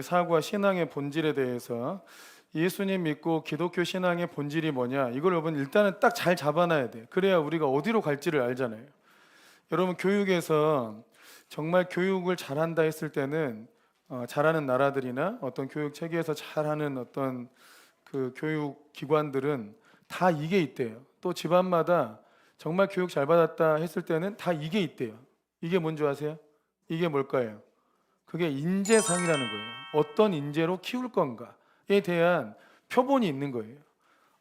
우리 사고와 신앙의 본질에 대해서 예수님 믿고 기독교 신앙의 본질이 뭐냐, 이걸 여러분 일단은 딱 잘 잡아놔야 돼. 그래야 우리가 어디로 갈지를 알잖아요. 여러분, 교육에서 정말 교육을 잘한다 했을 때는 잘하는 나라들이나 어떤 교육 체계에서 잘하는 어떤 그 교육 기관들은 다 이게 있대요. 또 집안마다 정말 교육 잘 받았다 했을 때는 다 이게 있대요. 이게 뭔지 아세요? 이게 뭘까요? 그게 인재상이라는 거예요. 어떤 인재로 키울 건가에 대한 표본이 있는 거예요.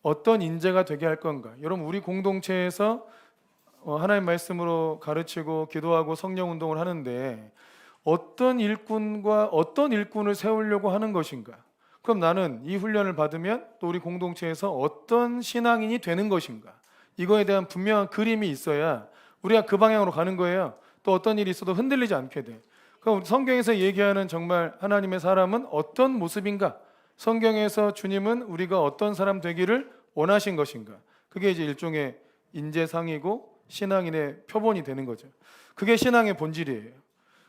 어떤 인재가 되게 할 건가. 여러분, 우리 공동체에서 하나님 말씀으로 가르치고 기도하고 성령 운동을 하는데 어떤 일꾼과 어떤 일꾼을 세우려고 하는 것인가? 그럼 나는 이 훈련을 받으면 또 우리 공동체에서 어떤 신앙인이 되는 것인가? 이거에 대한 분명한 그림이 있어야 우리가 그 방향으로 가는 거예요. 또 어떤 일이 있어도 흔들리지 않게 돼. 그럼 성경에서 얘기하는 정말 하나님의 사람은 어떤 모습인가? 성경에서 주님은 우리가 어떤 사람 되기를 원하신 것인가? 그게 이제 일종의 인재상이고 신앙인의 표본이 되는 거죠. 그게 신앙의 본질이에요.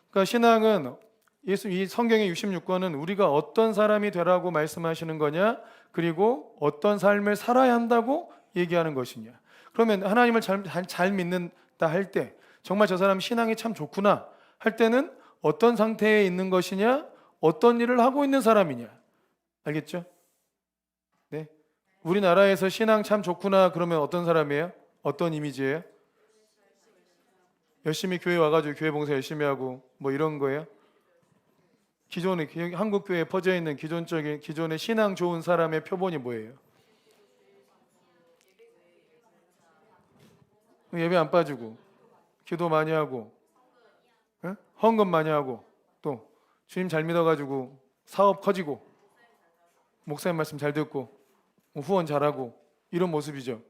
그러니까 신앙은 이 성경의 66권은 우리가 어떤 사람이 되라고 말씀하시는 거냐, 그리고 어떤 삶을 살아야 한다고 얘기하는 것이냐. 그러면 하나님을 잘 믿는다 할 때 정말 저 사람 신앙이 참 좋구나 할 때는 어떤 상태에 있는 것이냐, 어떤 일을 하고 있는 사람이냐. 알겠죠? 네. 우리나라에서 신앙 참 좋구나 그러면 어떤 사람이에요? 어떤 이미지예요? 열심히 교회 와가지고 교회 봉사 열심히 하고 뭐 이런 거예요? 기존에 한국 교회에 퍼져 있는 기존의 신앙 좋은 사람의 표본이 뭐예요? 예배 안 빠지고 기도 많이 하고 헌금 많이 하고 또 주님 잘 믿어가지고 사업 커지고 목사님 말씀 잘 듣고 후원 잘하고 이런 모습이죠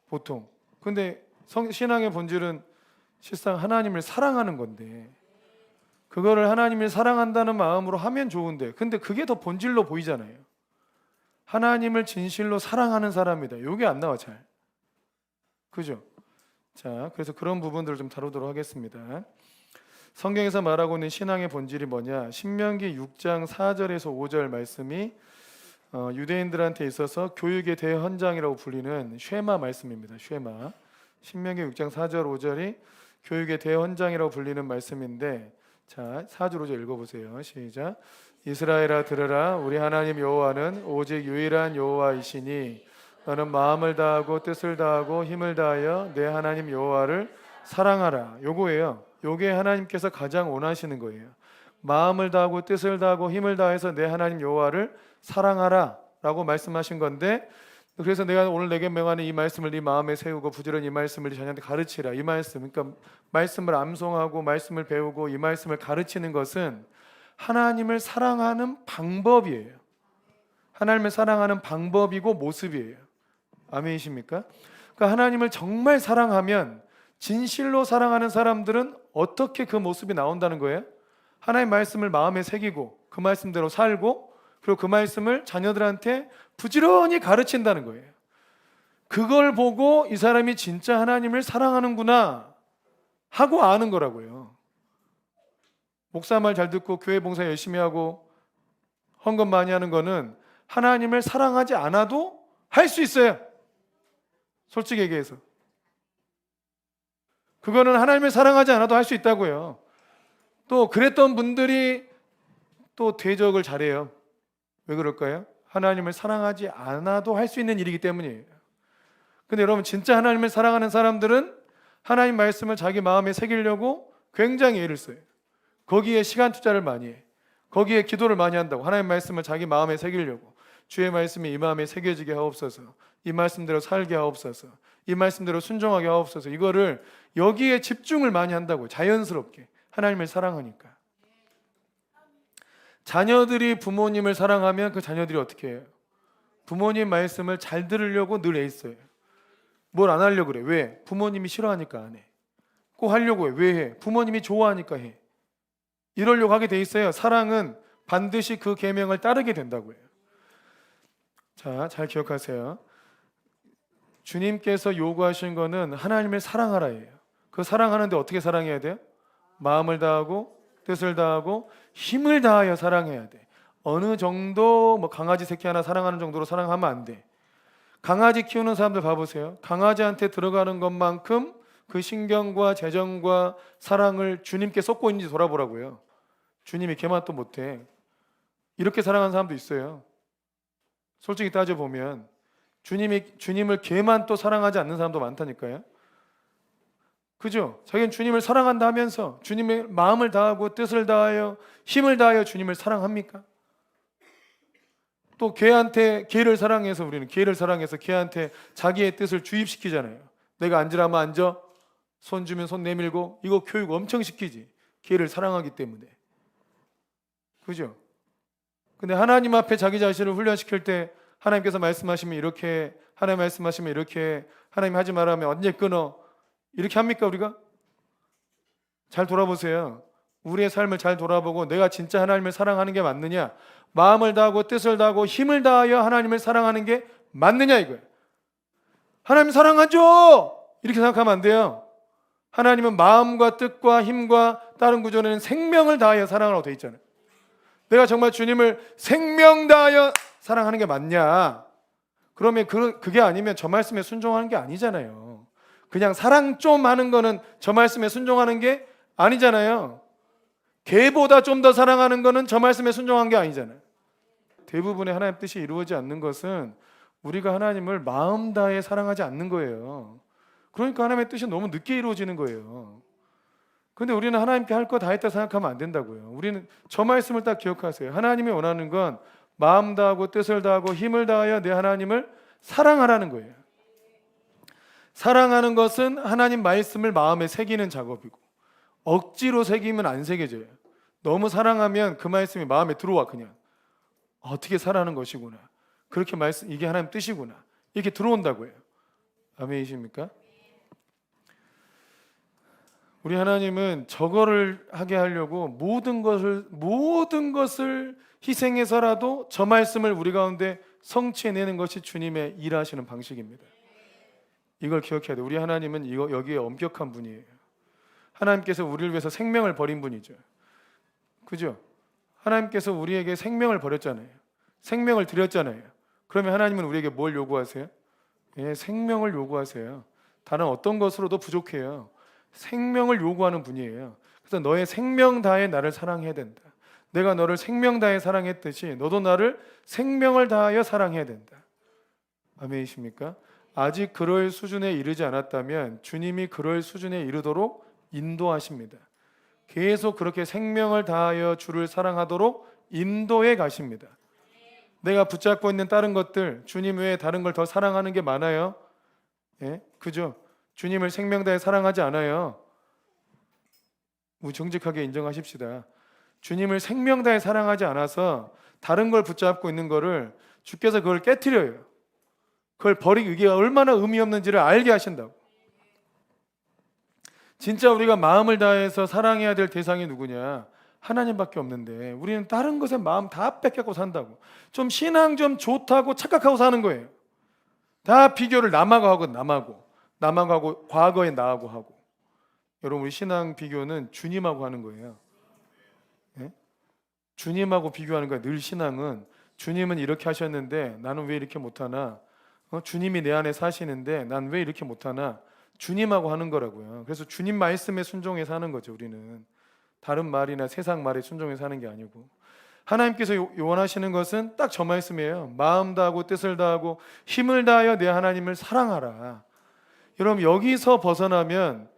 보통. 근데 신앙의 본질은 실상 하나님을 사랑하는 건데 그거를 하나님을 사랑한다는 마음으로 하면 좋은데 근데 그게 더 본질로 보이잖아요. 하나님을 진실로 사랑하는 사람이다. 이게 안 나와 잘. 그죠? 자, 그래서 그런 부분들을 좀 다루도록 하겠습니다. 성경에서 말하고 있는 신앙의 본질이 뭐냐? 신명기 6장 4절에서 5절 말씀이 유대인들한테 있어서 교육의 대헌장이라고 불리는 쉐마 말씀입니다. 쉐마. 신명기 6장 4절 5절이 교육의 대헌장이라고 불리는 말씀인데 자, 4절 5절 읽어보세요. 시작. 이스라엘아 들으라. 우리 하나님 여호와는 오직 유일한 여호와이시니 너는 마음을 다하고 뜻을 다하고 힘을 다하여 내 하나님 여호와를 사랑하라. 요거예요. 요게 하나님께서 가장 원하시는 거예요. 마음을 다하고 뜻을 다하고 힘을 다해서 내 하나님 여호와를 사랑하라 라고 말씀하신 건데, 그래서 내가 오늘 내게 명하는 이 말씀을 네 마음에 세우고 부지런히 이 말씀을 네 자녀한테 가르치라. 이 말씀, 그러니까 말씀을 암송하고 말씀을 배우고 이 말씀을 가르치는 것은 하나님을 사랑하는 방법이에요. 하나님을 사랑하는 방법이고 모습이에요. 아멘이십니까? 그러니까 하나님을 정말 사랑하면 진실로 사랑하는 사람들은 어떻게 그 모습이 나온다는 거예요? 하나님 말씀을 마음에 새기고 그 말씀대로 살고 그리고 그 말씀을 자녀들한테 부지런히 가르친다는 거예요. 그걸 보고 이 사람이 진짜 하나님을 사랑하는구나 하고 아는 거라고요. 목사 말 잘 듣고 교회 봉사 열심히 하고 헌금 많이 하는 거는 하나님을 사랑하지 않아도 할 수 있어요. 솔직히 얘기해서 그거는 하나님을 사랑하지 않아도 할 수 있다고요. 또 그랬던 분들이 또 대적을 잘해요. 왜 그럴까요? 하나님을 사랑하지 않아도 할 수 있는 일이기 때문이에요. 근데 여러분, 진짜 하나님을 사랑하는 사람들은 하나님 말씀을 자기 마음에 새기려고 굉장히 애를 써요. 거기에 시간 투자를 많이 해. 거기에 기도를 많이 한다고. 하나님 말씀을 자기 마음에 새기려고. 주의 말씀이 이 마음에 새겨지게 하옵소서. 이 말씀대로 살게 하옵소서. 이 말씀대로 순종하게 하옵소서. 이거를 여기에 집중을 많이 한다고. 자연스럽게. 하나님을 사랑하니까. 자녀들이 부모님을 사랑하면 그 자녀들이 어떻게 해요? 부모님 말씀을 잘 들으려고 늘 애써요. 뭘 안 하려고 그래. 왜? 부모님이 싫어하니까 안 해. 꼭 하려고 해. 왜 해? 부모님이 좋아하니까 해. 이러려고 하게 돼 있어요. 사랑은 반드시 그 계명을 따르게 된다고 해요. 자, 잘 기억하세요. 주님께서 요구하신 거는 하나님을 사랑하라예요. 그 사랑하는데 어떻게 사랑해야 돼요? 마음을 다하고 뜻을 다하고 힘을 다하여 사랑해야 돼. 어느 정도 뭐 강아지 새끼 하나 사랑하는 정도로 사랑하면 안 돼. 강아지 키우는 사람들 봐보세요. 강아지한테 들어가는 것만큼 그 신경과 재정과 사랑을 주님께 쏟고 있는지 돌아보라고요. 주님이 걔만 또 못해. 이렇게 사랑하는 사람도 있어요. 솔직히 따져보면 주님을 걔만 또 사랑하지 않는 사람도 많다니까요. 그죠? 자기는 주님을 사랑한다 하면서 주님의 마음을 다하고 뜻을 다하여 힘을 다하여 주님을 사랑합니까? 또 걔를 사랑해서 우리는 걔를 사랑해서 걔한테 자기의 뜻을 주입시키잖아요. 내가 앉으라면 앉아, 손 주면 손 내밀고, 이거 교육 엄청 시키지. 걔를 사랑하기 때문에. 그죠? 근데 하나님 앞에 자기 자신을 훈련시킬 때 하나님께서 말씀하시면 이렇게, 하나님 말씀하시면 이렇게, 하나님 하지 말라면 언제 끊어? 이렇게 합니까 우리가? 잘 돌아보세요. 우리의 삶을 잘 돌아보고 내가 진짜 하나님을 사랑하는 게 맞느냐, 마음을 다하고 뜻을 다하고 힘을 다하여 하나님을 사랑하는 게 맞느냐 이거예요. 하나님 사랑하죠? 이렇게 생각하면 안 돼요. 하나님은 마음과 뜻과 힘과 다른 구조는 생명을 다하여 사랑하라고 돼 있잖아요. 내가 정말 주님을 생명 다하여 사랑하는 게 맞냐? 그러면 그게 아니면 저 말씀에 순종하는 게 아니잖아요. 그냥 사랑 좀 하는 거는 저 말씀에 순종하는 게 아니잖아요. 걔보다 좀 더 사랑하는 거는 저 말씀에 순종한 게 아니잖아요. 대부분의 하나님 뜻이 이루어지지 않는 것은 우리가 하나님을 마음 다해 사랑하지 않는 거예요. 그러니까 하나님의 뜻이 너무 늦게 이루어지는 거예요. 근데 우리는 하나님께 할 거 다 했다 생각하면 안 된다고요. 우리는 저 말씀을 딱 기억하세요. 하나님이 원하는 건 마음 다하고 뜻을 다하고 힘을 다하여 내 하나님을 사랑하라는 거예요. 사랑하는 것은 하나님 말씀을 마음에 새기는 작업이고, 억지로 새기면 안 새겨져요. 너무 사랑하면 그 말씀이 마음에 들어와. 그냥 어떻게 살아가는 것이구나, 그렇게 이게 하나님 뜻이구나, 이렇게 들어온다고요. 아멘이십니까? 우리 하나님은 저거를 하게 하려고 모든 것을 희생해서라도 저 말씀을 우리 가운데 성취해내는 것이 주님의 일하시는 방식입니다. 이걸 기억해야 돼요. 우리 하나님은 여기에 엄격한 분이에요. 하나님께서 우리를 위해서 생명을 버린 분이죠. 그죠? 하나님께서 우리에게 생명을 버렸잖아요. 생명을 드렸잖아요. 그러면 하나님은 우리에게 뭘 요구하세요? 예, 생명을 요구하세요. 다른 어떤 것으로도 부족해요. 생명을 요구하는 분이에요. 그래서 너의 생명 다해 나를 사랑해야 된다. 내가 너를 생명 다해 사랑했듯이 너도 나를 생명을 다하여 사랑해야 된다. 아멘이십니까? 아직 그럴 수준에 이르지 않았다면 주님이 그럴 수준에 이르도록 인도하십니다. 계속 그렇게 생명을 다하여 주를 사랑하도록 인도해 가십니다. 내가 붙잡고 있는 다른 것들, 주님 외에 다른 걸 더 사랑하는 게 많아요. 예? 그죠? 주님을 생명 다해 사랑하지 않아요. 정직하게 인정하십시다. 주님을 생명 다해 사랑하지 않아서 다른 걸 붙잡고 있는 거를 주께서 그걸 깨트려요. 그걸 버리기, 이게 얼마나 의미 없는지를 알게 하신다고. 진짜 우리가 마음을 다해서 사랑해야 될 대상이 누구냐? 하나님밖에 없는데 우리는 다른 것에 마음 다 뺏겨고 산다고. 좀 신앙 좀 좋다고 착각하고 사는 거예요. 다 비교를 남하고 과거의 나하고 하고. 여러분, 우리 신앙 비교는 주님하고 하는 거예요. 예? 주님하고 비교하는 거예요. 늘 신앙은 주님은 이렇게 하셨는데 나는 왜 이렇게 못하나? 주님이 내 안에 사시는데 난 왜 이렇게 못하나? 주님하고 하는 거라고요. 그래서 주님 말씀에 순종해서 하는 거죠. 우리는 다른 말이나 세상 말에 순종해서 하는 게 아니고, 하나님께서 원하시는 것은 딱 저 말씀이에요. 마음 다하고 뜻을 다하고 힘을 다하여 내 하나님을 사랑하라. 여러분, 여기서 벗어나면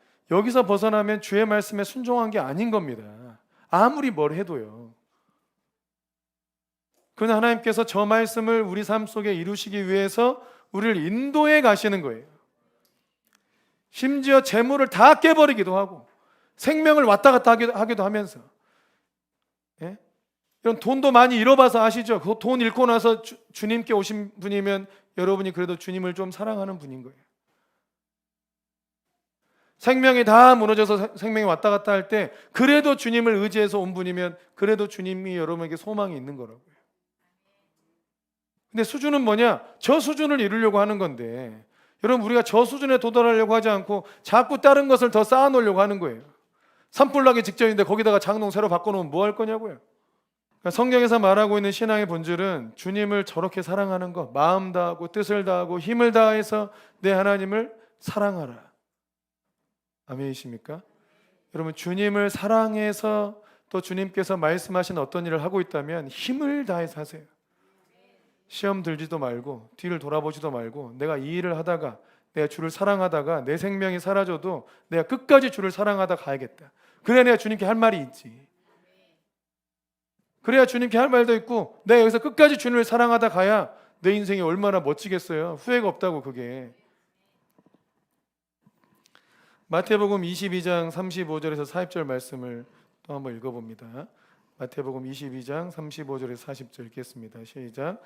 주의 말씀에 순종한 게 아닌 겁니다. 아무리 뭘 해도요. 그러나 하나님께서 저 말씀을 우리 삶 속에 이루시기 위해서 우리를 인도해 가시는 거예요. 심지어 재물을 다 깨버리기도 하고 생명을 왔다 갔다 하기도 하면서, 예? 이런 돈도 많이 잃어봐서 아시죠? 그 돈 잃고 나서 주님께 오신 분이면 여러분이 그래도 주님을 좀 사랑하는 분인 거예요. 생명이 다 무너져서 생명이 왔다 갔다 할 때 그래도 주님을 의지해서 온 분이면 그래도 주님이 여러분에게 소망이 있는 거라고요. 근데 수준은 뭐냐? 저 수준을 이루려고 하는 건데, 여러분, 우리가 저 수준에 도달하려고 하지 않고 자꾸 다른 것을 더 쌓아놓으려고 하는 거예요. 산불 나기 직전인데 거기다가 장롱 새로 바꿔놓으면 뭐 할 거냐고요. 그러니까 성경에서 말하고 있는 신앙의 본질은 주님을 저렇게 사랑하는 것, 마음 다하고 뜻을 다하고 힘을 다해서 내 하나님을 사랑하라. 아멘이십니까? 여러분, 주님을 사랑해서 또 주님께서 말씀하신 어떤 일을 하고 있다면 힘을 다해서 하세요. 시험 들지도 말고 뒤를 돌아보지도 말고 내가 이 일을 하다가 내가 주를 사랑하다가 내 생명이 사라져도 내가 끝까지 주를 사랑하다 가야겠다. 그래야 내가 주님께 할 말이 있지. 그래야 주님께 할 말도 있고 내가 여기서 끝까지 주님을 사랑하다 가야 내 인생이 얼마나 멋지겠어요. 후회가 없다고. 그게 마태복음 22장 35절에서 40절 말씀을 또 한번 읽어봅니다. 마태복음 22장 35절에서 40절 읽겠습니다. 시작.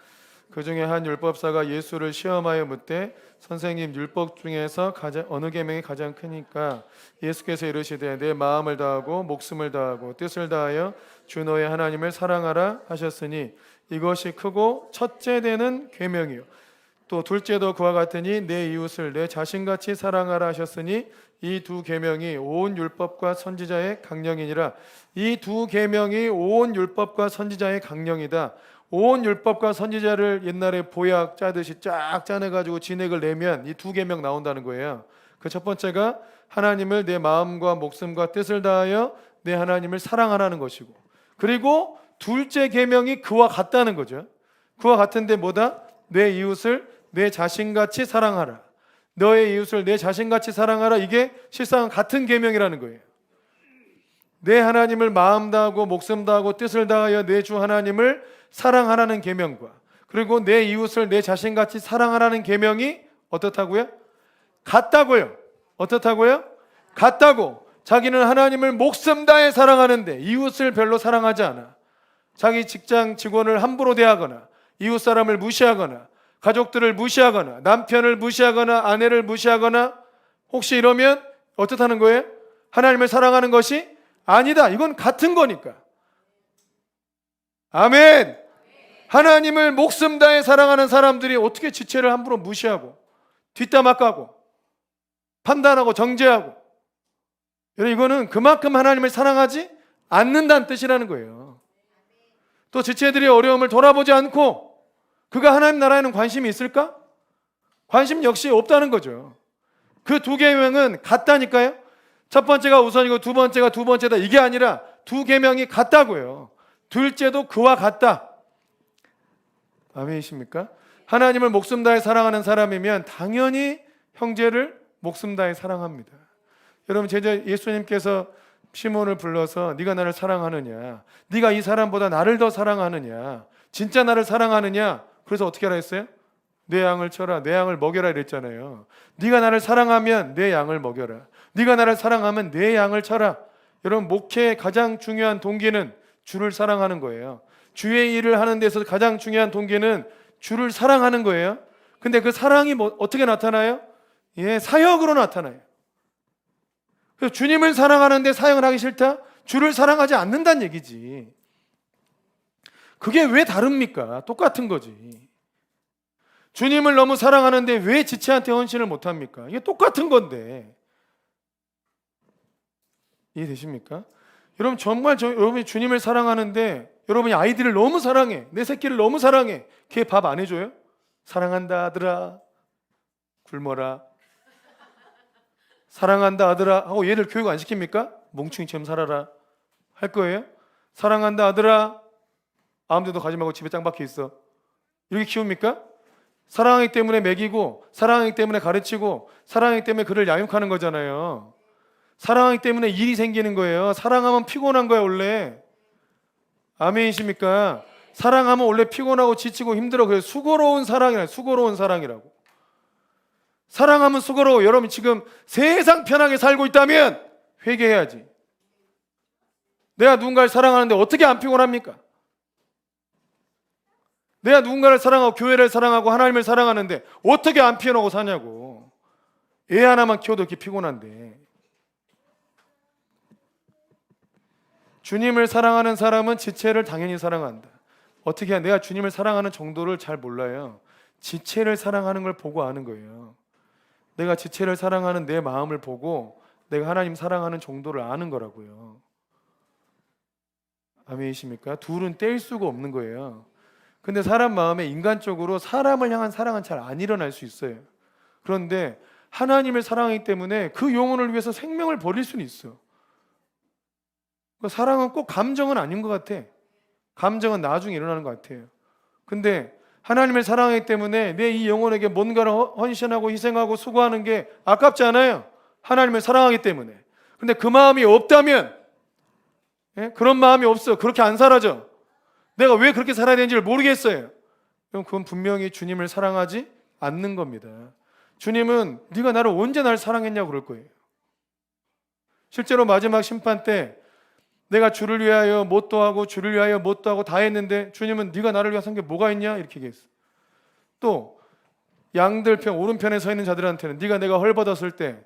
그 중에 한 율법사가 예수를 시험하여 묻되 선생님, 율법 중에서 어느 계명이 가장 크니까? 예수께서 이르시되 내 마음을 다하고 목숨을 다하고 뜻을 다하여 주 너의 하나님을 사랑하라 하셨으니 이것이 크고 첫째 되는 계명이요 또 둘째도 그와 같으니 내 이웃을 내 자신같이 사랑하라 하셨으니 이 두 계명이 온 율법과 선지자의 강령이니라. 이 두 계명이 온 율법과 선지자의 강령이다. 온 율법과 선지자를 옛날에 보약 짜듯이 쫙 짜내가지고 진액을 내면 이 두 계명 나온다는 거예요. 그 첫 번째가 하나님을 내 마음과 목숨과 뜻을 다하여 내 하나님을 사랑하라는 것이고, 그리고 둘째 계명이 그와 같다는 거죠. 그와 같은데 뭐다? 내 이웃을 내 자신같이 사랑하라. 너의 이웃을 내 자신같이 사랑하라. 이게 실상 같은 계명이라는 거예요. 내 하나님을 마음 다하고 목숨 다하고 뜻을 다하여 내 주 하나님을 사랑하라는 계명과, 그리고 내 이웃을 내 자신같이 사랑하라는 계명이 어떻다고요? 같다고요. 어떻다고요? 같다고. 자기는 하나님을 목숨 다해 사랑하는데 이웃을 별로 사랑하지 않아. 자기 직장 직원을 함부로 대하거나 이웃 사람을 무시하거나 가족들을 무시하거나 남편을 무시하거나 아내를 무시하거나 혹시 이러면 어떻다는 거예요? 하나님을 사랑하는 것이 아니다. 이건 같은 거니까. 아멘. 하나님을 목숨 다해 사랑하는 사람들이 어떻게 지체를 함부로 무시하고 뒷담화 까고 판단하고 정죄하고, 이거는 그만큼 하나님을 사랑하지 않는다는 뜻이라는 거예요. 또 지체들의 어려움을 돌아보지 않고 그가 하나님 나라에는 관심이 있을까? 관심 역시 없다는 거죠. 그 두 계명은 같다니까요. 첫 번째가 우선이고 두 번째가 두 번째다. 이게 아니라 두 계명이 같다고요. 둘째도 그와 같다. 아멘이십니까? 하나님을 목숨 다해 사랑하는 사람이면 당연히 형제를 목숨 다해 사랑합니다. 여러분, 제자 예수님께서 시몬을 불러서 네가 나를 사랑하느냐, 네가 이 사람보다 나를 더 사랑하느냐, 진짜 나를 사랑하느냐, 그래서 어떻게 하라 했어요? 내 양을 쳐라, 내 양을 먹여라 이랬잖아요. 네가 나를 사랑하면 내 양을 먹여라. 네가 나를 사랑하면 내 양을 쳐라. 여러분, 목회의 가장 중요한 동기는 주를 사랑하는 거예요. 주의 일을 하는 데서 가장 중요한 동기는 주를 사랑하는 거예요. 근데 그 사랑이 어떻게 나타나요? 사역으로 나타나요. 그래서 주님을 사랑하는데 사역을 하기 싫다? 주를 사랑하지 않는다는 얘기지. 그게 왜 다릅니까? 똑같은 거지. 주님을 너무 사랑하는데 왜 지체한테 헌신을 못합니까? 이게 똑같은 건데. 이해되십니까? 여러분, 정말 여러분이 주님을 사랑하는데 여러분이 아이들을 너무 사랑해, 내 새끼를 너무 사랑해, 걔 밥 안 해줘요? 사랑한다 아들아, 굶어라. 사랑한다 아들아 하고 얘를 교육 안 시킵니까? 몽충이처럼 살아라 할 거예요? 사랑한다 아들아, 아무 데도 가지 말고 집에 짱 박혀 있어, 이렇게 키웁니까? 사랑하기 때문에 먹이고, 사랑하기 때문에 가르치고, 사랑하기 때문에 그를 양육하는 거잖아요. 사랑하기 때문에 일이 생기는 거예요. 사랑하면 피곤한 거야 원래. 아멘이십니까? 사랑하면 원래 피곤하고 지치고 힘들어. 그래서 수고로운 사랑이라, 수고로운 사랑이라고. 사랑하면 수고로워. 여러분, 지금 세상 편하게 살고 있다면 회개해야지. 내가 누군가를 사랑하는데 어떻게 안 피곤합니까? 내가 누군가를 사랑하고 교회를 사랑하고 하나님을 사랑하는데 어떻게 안 피곤하고 사냐고. 애 하나만 키워도 이렇게 피곤한데. 주님을 사랑하는 사람은 지체를 당연히 사랑한다. 어떻게 내가 주님을 사랑하는 정도를 잘 몰라요. 지체를 사랑하는 걸 보고 아는 거예요. 내가 지체를 사랑하는 내 마음을 보고 내가 하나님 사랑하는 정도를 아는 거라고요. 아멘이십니까? 둘은 뗄 수가 없는 거예요. 근데 사람 마음에 인간적으로 사람을 향한 사랑은 잘 안 일어날 수 있어요. 그런데 하나님을 사랑하기 때문에 그 영혼을 위해서 생명을 버릴 수는 있어. 사랑은 꼭 감정은 아닌 것 같아. 감정은 나중에 일어나는 것 같아요. 근데 하나님을 사랑하기 때문에 내 이 영혼에게 뭔가를 헌신하고 희생하고 수고하는 게 아깝지 않아요. 하나님을 사랑하기 때문에. 근데 그 마음이 없다면, 그런 마음이 없어. 그렇게 안 살아져. 내가 왜 그렇게 살아야 되는지를 모르겠어요. 그럼 그건 분명히 주님을 사랑하지 않는 겁니다. 주님은 네가 나를 언제 날 사랑했냐고 그럴 거예요. 실제로 마지막 심판 때 내가 주를 위하여 뭣도 하고 주를 위하여 뭣도 하고 다 했는데 주님은 네가 나를 위해서 한 게 뭐가 있냐 이렇게 얘기했어. 또 양들 편 오른편에 서 있는 자들한테는 네가 내가 헐벗었을 때,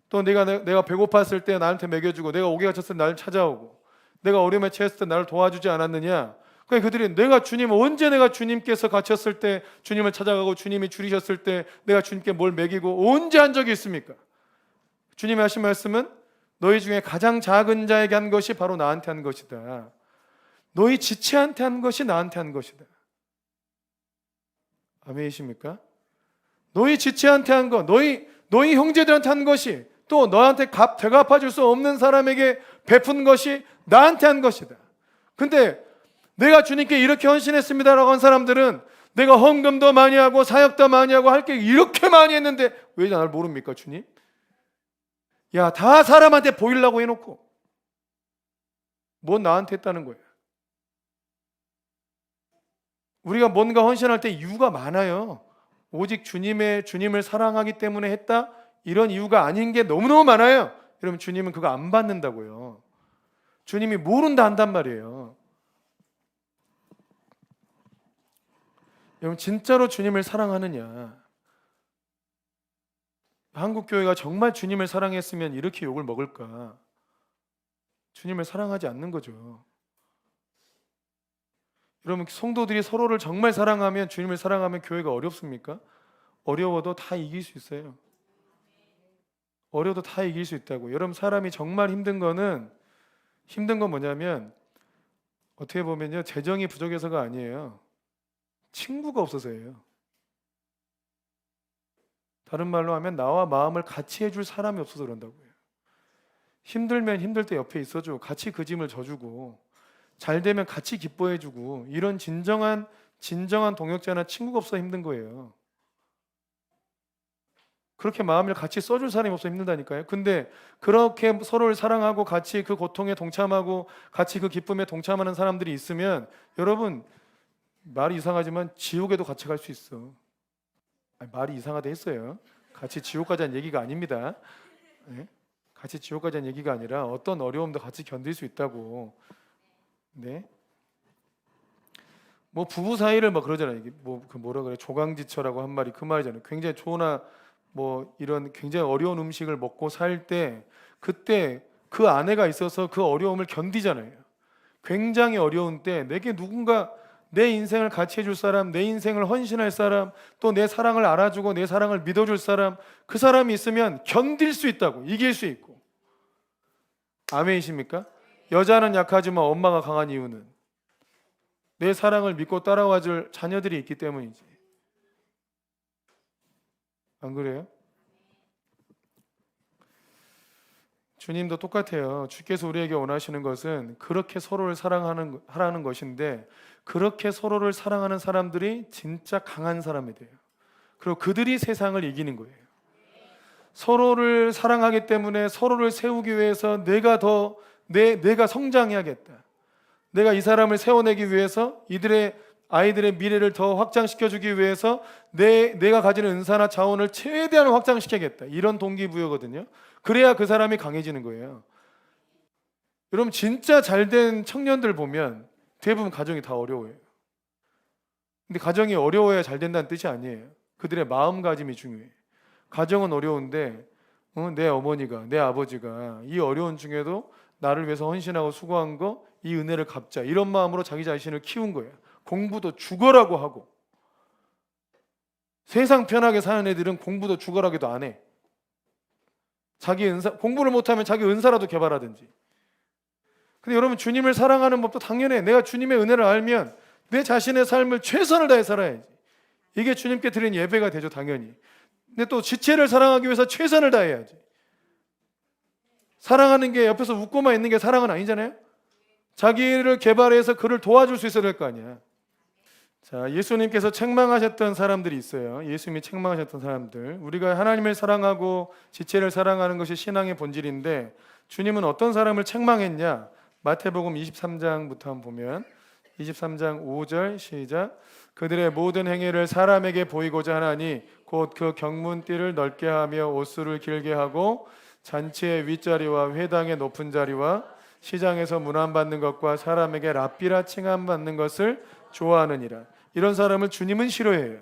또 내가 배고팠을 때 나한테 먹여주고, 내가 옥에 갇혔을 때 나를 찾아오고, 내가 어려움에 처했을 때 나를 도와주지 않았느냐. 그러니까 그들이 언제 내가 주님께서 갇혔을 때 주님을 찾아가고 주님이 줄이셨을 때 내가 주님께 뭘 먹이고 언제 한 적이 있습니까? 주님이 하신 말씀은 너희 중에 가장 작은 자에게 한 것이 바로 나한테 한 것이다. 너희 지체한테 한 것이 나한테 한 것이다. 아멘이십니까? 너희 지체한테 한 것, 너희 형제들한테 한 것이, 또 너한테 되갚아줄 수 없는 사람에게 베푼 것이 나한테 한 것이다. 근데 내가 주님께 이렇게 헌신했습니다라고 한 사람들은 내가 헌금도 많이 하고 사역도 많이 하고 할 게 이렇게 많이 했는데 왜 나를 모릅니까 주님? 야, 다 사람한테 보이려고 해놓고 뭐 나한테 했다는 거예요. 우리가 뭔가 헌신할 때 이유가 많아요. 오직 주님을 사랑하기 때문에 했다, 이런 이유가 아닌 게 너무너무 많아요. 여러분, 주님은 그거 안 받는다고요. 주님이 모른다 한단 말이에요. 여러분, 진짜로 주님을 사랑하느냐? 한국 교회가 정말 주님을 사랑했으면 이렇게 욕을 먹을까? 주님을 사랑하지 않는 거죠. 여러분, 성도들이 서로를 정말 사랑하면, 주님을 사랑하면 교회가 어렵습니까? 어려워도 다 이길 수 있어요. 어려워도 다 이길 수 있다고. 여러분, 사람이 정말 힘든 건 뭐냐면 어떻게 보면요, 재정이 부족해서가 아니에요. 친구가 없어서예요. 다른 말로 하면 나와 마음을 같이 해줄 사람이 없어서 그런다고요. 힘들면 힘들 때 옆에 있어줘. 같이 그 짐을 져주고, 잘 되면 같이 기뻐해주고, 이런 진정한 동역자나 친구가 없어서 힘든 거예요. 그렇게 마음을 같이 써줄 사람이 없어서 힘들다니까요. 근데 그렇게 서로를 사랑하고 같이 그 고통에 동참하고 같이 그 기쁨에 동참하는 사람들이 있으면, 여러분, 말이 이상하지만 지옥에도 같이 갈 수 있어. 말이 이상하다 했어요. 같이 지옥 가자는 얘기가 아닙니다. 네? 같이 지옥 가자는 얘기가 아니라 어떤 어려움도 같이 견딜 수 있다고. 네? 뭐 부부 사이를 뭐 그러잖아요. 이게 뭐라 그래, 조강지처라고 한 말이 그 말이잖아요. 굉장히 좋으나 뭐 이런 굉장히 어려운 음식을 먹고 살 때, 그때 그 아내가 있어서 그 어려움을 견디잖아요. 굉장히 어려운 때 내게 누군가 내 인생을 같이 해줄 사람, 내 인생을 헌신할 사람, 또 내 사랑을 알아주고 내 사랑을 믿어줄 사람, 그 사람이 있으면 견딜 수 있다고, 이길 수 있고. 아멘이십니까? 여자는 약하지만 엄마가 강한 이유는 내 사랑을 믿고 따라와줄 자녀들이 있기 때문이지. 안 그래요? 주님도 똑같아요. 주께서 우리에게 원하시는 것은 그렇게 서로를 하라는 것인데, 그렇게 서로를 사랑하는 사람들이 진짜 강한 사람이 돼요. 그리고 그들이 세상을 이기는 거예요. 서로를 사랑하기 때문에 서로를 세우기 위해서 내가 성장해야겠다. 내가 이 사람을 세워내기 위해서, 아이들의 미래를 더 확장시켜주기 위해서 내가 가지는 은사나 자원을 최대한 확장시켜야겠다. 이런 동기부여거든요. 그래야 그 사람이 강해지는 거예요. 여러분, 진짜 잘된 청년들 보면 대부분 가정이 다 어려워요. 근데 가정이 어려워야 잘 된다는 뜻이 아니에요. 그들의 마음가짐이 중요해요. 가정은 어려운데 내 어머니가, 내 아버지가 이 어려운 중에도 나를 위해서 헌신하고 수고한 거, 이 은혜를 갚자, 이런 마음으로 자기 자신을 키운 거예요. 공부도 죽어라고 하고. 세상 편하게 사는 애들은 공부도 죽어라기도 안 해. 공부를 못하면 자기 은사라도 개발하든지. 근데 여러분, 주님을 사랑하는 법도 당연해. 내가 주님의 은혜를 알면 내 자신의 삶을 최선을 다해 살아야지. 이게 주님께 드린 예배가 되죠, 당연히. 근데 또 지체를 사랑하기 위해서 최선을 다해야지. 사랑하는 게 옆에서 웃고만 있는 게 사랑은 아니잖아요. 자기를 개발해서 그를 도와줄 수 있어야 될 거 아니야. 자, 예수님께서 책망하셨던 사람들이 있어요. 예수님이 책망하셨던 사람들. 우리가 하나님을 사랑하고 지체를 사랑하는 것이 신앙의 본질인데 주님은 어떤 사람을 책망했냐? 마태복음 23장부터 한번 보면 23장 5절 시작. 그들의 모든 행위를 사람에게 보이고자 하나니 곧 그 경문띠를 넓게 하며 옷수를 길게 하고 잔치의 윗자리와 회당의 높은 자리와 시장에서 문안받는 것과 사람에게 랍비라 칭함받는 것을 좋아하느니라. 이런 사람을 주님은 싫어해요.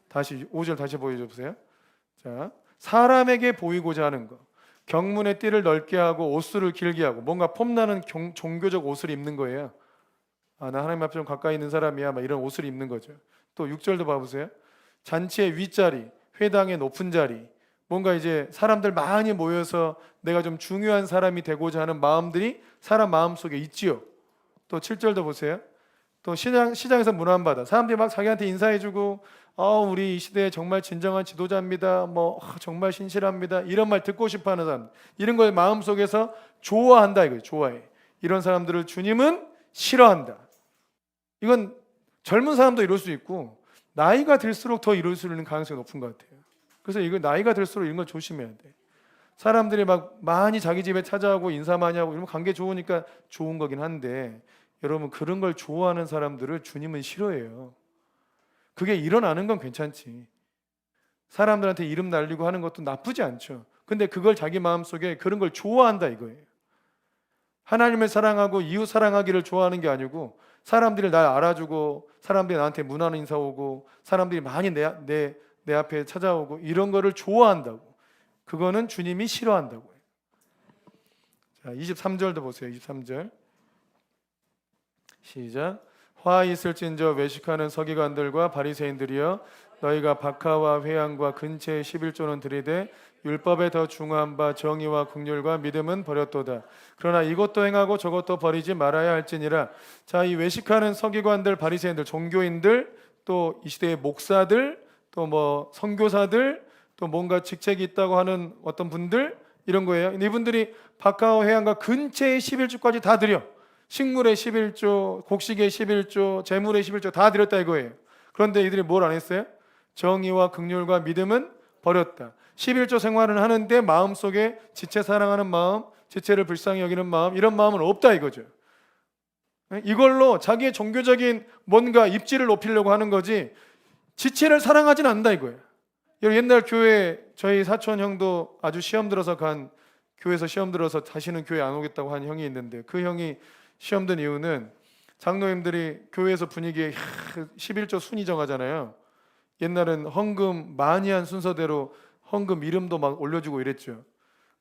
다시 5절 다시 보여주세요. 자, 사람에게 보이고자 하는 것, 경문의 띠를 넓게 하고 옷수를 길게 하고 뭔가 폼나는 종교적 옷을 입는 거예요. 아, 나 하나님 앞에 좀 가까이 있는 사람이야, 막 이런 옷을 입는 거죠. 또 6절도 봐보세요. 잔치의 윗자리, 회당의 높은 자리, 뭔가 이제 사람들 많이 모여서 내가 좀 중요한 사람이 되고자 하는 마음들이 사람 마음속에 있지요. 또 7절도 보세요. 또 시장에서 문안받아 사람들이 막 자기한테 인사해주고 우리 이 시대에 정말 진정한 지도자입니다, 정말 신실합니다, 이런 말 듣고 싶어하는 사람, 이런 걸 마음속에서 좋아한다 이거예요. 좋아해. 이런 사람들을 주님은 싫어한다. 이건 젊은 사람도 이럴 수 있고 나이가 들수록 더 이럴 수 있는 가능성이 높은 것 같아요. 그래서 이거 나이가 들수록 이런 걸 조심해야 돼. 사람들이 막 많이 자기 집에 찾아오고 인사 많이 하고 이러면 관계 좋으니까 좋은 거긴 한데 여러분, 그런 걸 좋아하는 사람들을 주님은 싫어해요. 그게 일어나는 건 괜찮지. 사람들한테 이름 날리고 하는 것도 나쁘지 않죠. 근데 그걸 자기 마음속에 그런 걸 좋아한다 이거예요. 하나님을 사랑하고 이웃 사랑하기를 좋아하는 게 아니고 사람들이 날 알아주고 사람들이 나한테 문안 인사 오고 사람들이 많이 내 앞에 찾아오고 이런 거를 좋아한다고. 그거는 주님이 싫어한다고요. 자, 23절도 보세요. 23절 시작. 화 있을진저 외식하는 서기관들과 바리새인들이여, 너희가 박하와 회양과 근체의 11조는 들이되 율법에 더 중요한 바 정의와 긍휼과 믿음은 버렸도다. 그러나 이것도 행하고 저것도 버리지 말아야 할지니라. 자, 이 외식하는 서기관들, 바리새인들, 종교인들, 또 이 시대의 목사들, 또 선교사들, 또 뭔가 직책이 있다고 하는 어떤 분들, 이런 거예요. 이분들이 박하와 회양과 근체의 11조까지 다 드려. 식물의 11조, 곡식의 11조, 재물의 11조 다 드렸다 이거예요. 그런데 이들이 뭘 안 했어요? 정의와 긍휼과 믿음은 버렸다. 11조 생활을 하는데 마음속에 지체 사랑하는 마음, 지체를 불쌍히 여기는 마음, 이런 마음은 없다 이거죠. 이걸로 자기의 종교적인 뭔가 입지를 높이려고 하는 거지 지체를 사랑하진 않는다 이거예요. 옛날 교회 저희 사촌 형도 아주 시험 들어서 교회에서 시험 들어서 다시는 교회 안 오겠다고 한 형이 있는데, 그 형이 시험 든 이유는 장로님들이 교회에서 분위기에 11조 순위 정하잖아요. 옛날엔 헌금 많이 한 순서대로 헌금 이름도 막 올려주고 이랬죠.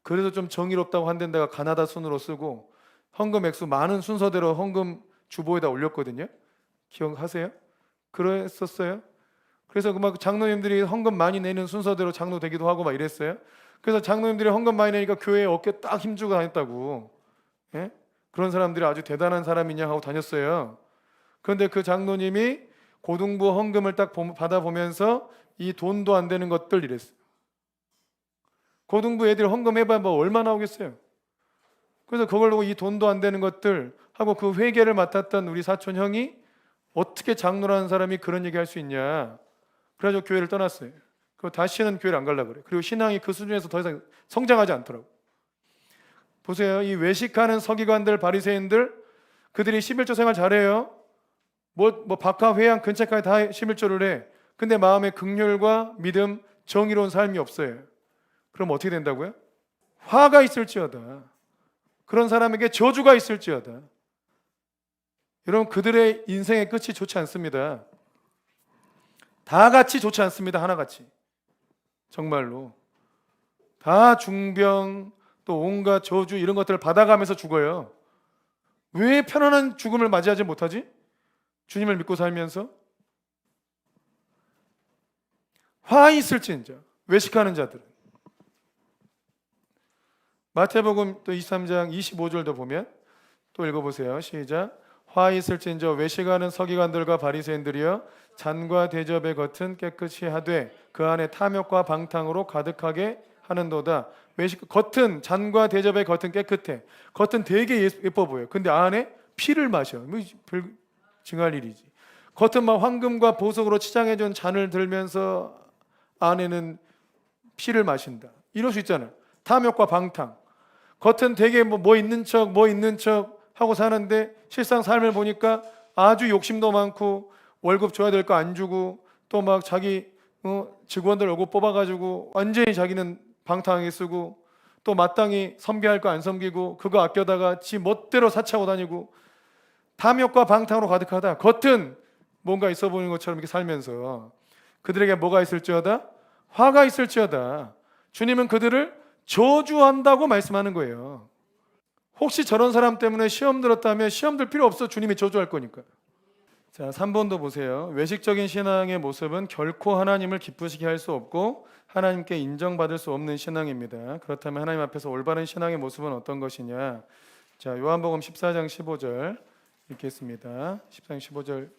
그래서 좀 정의롭다고 한 데다가 가나다 순으로 쓰고 헌금 액수 많은 순서대로 헌금 주보에다 올렸거든요. 기억하세요? 그랬었어요. 그래서 막 장로님들이 헌금 많이 내는 순서대로 장로 되기도 하고 막 이랬어요. 그래서 장로님들이 헌금 많이 내니까 교회에 어깨 딱 힘주고 다녔다고. 예? 그런 사람들이 아주 대단한 사람이냐 하고 다녔어요. 그런데 그 장로님이 고등부 헌금을 딱 받아보면서 이 돈도 안 되는 것들 이랬어요. 고등부 애들 헌금 해봐야 얼마나 오겠어요. 그래서 그걸 보고 이 돈도 안 되는 것들 하고 그 회계를 맡았던 우리 사촌 형이 어떻게 장로라는 사람이 그런 얘기 할 수 있냐. 그래가지고 교회를 떠났어요. 그리고 다시는 교회를 안 가려고 그래요. 그리고 신앙이 그 수준에서 더 이상 성장하지 않더라고. 보세요. 이 외식하는 서기관들, 바리새인들, 그들이 11조 생활 잘해요. 박하, 회양, 근처까지 다 11조를 해. 근데 마음에 긍휼과 믿음, 정의로운 삶이 없어요. 그럼 어떻게 된다고요? 화가 있을지어다. 그런 사람에게 저주가 있을지어다. 여러분, 그들의 인생의 끝이 좋지 않습니다. 다 같이 좋지 않습니다. 하나같이. 정말로. 다 중병, 또 온갖 저주 이런 것들을 받아가면서 죽어요. 왜 편안한 죽음을 맞이하지 못하지? 주님을 믿고 살면서. 화 있을진저 외식하는 자들은. 마태복음 또 23장 25절도 보면 또 읽어보세요. 시작. 화 있을진저 외식하는 서기관들과 바리새인들이여 잔과 대접의 겉은 깨끗이 하되 그 안에 탐욕과 방탕으로 가득하게 하는도다. 외식 겉은 잔과 대접의 겉은 깨끗해. 겉은 되게 예뻐 보여. 근데 안에 피를 마셔. 별 증할 일이지. 겉은 막 황금과 보석으로 치장해준 잔을 들면서 안에는 피를 마신다. 이럴 수 있잖아요. 탐욕과 방탕. 겉은 되게 뭐 있는 척 하고 사는데 실상 삶을 보니까 아주 욕심도 많고 월급 줘야 될 거 안 주고 또 막 자기 직원들 얼굴 뽑아가지고 완전히 자기는 방탕하게 쓰고 또 마땅히 섬겨야 할 거 안 섬기고 그거 아껴다가 지 멋대로 사치하고 다니고 탐욕과 방탕으로 가득하다. 겉은 뭔가 있어 보이는 것처럼 이렇게 살면서 그들에게 뭐가 있을지어다? 화가 있을지어다. 주님은 그들을 저주한다고 말씀하는 거예요. 혹시 저런 사람 때문에 시험 들었다면 시험 들 필요 없어. 주님이 저주할 거니까. 자, 3번도 보세요. 외식적인 신앙의 모습은 결코 하나님을 기쁘시게 할 수 없고 하나님께 인정받을 수 없는 신앙입니다. 그렇다면 하나님 앞에서 올바른 신앙의 모습은 어떤 것이냐? 자, 요한복음 14장 15절 읽겠습니다. 14장 15절.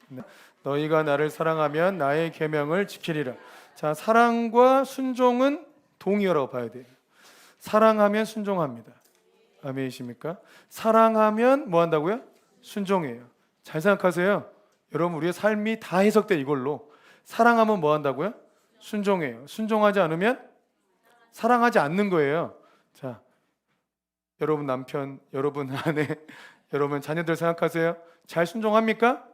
너희가 나를 사랑하면 나의 계명을 지키리라. 자, 사랑과 순종은 동의어라고 봐야 돼요. 사랑하면 순종합니다. 아멘이십니까? 사랑하면 뭐 한다고요? 순종해요. 잘 생각하세요. 여러분 우리의 삶이 다 해석돼 이걸로. 사랑하면 뭐 한다고요? 순종해요. 순종하지 않으면 사랑하지 않는 거예요. 자, 여러분 남편, 여러분 아내, 여러분 자녀들 생각하세요. 잘 순종합니까?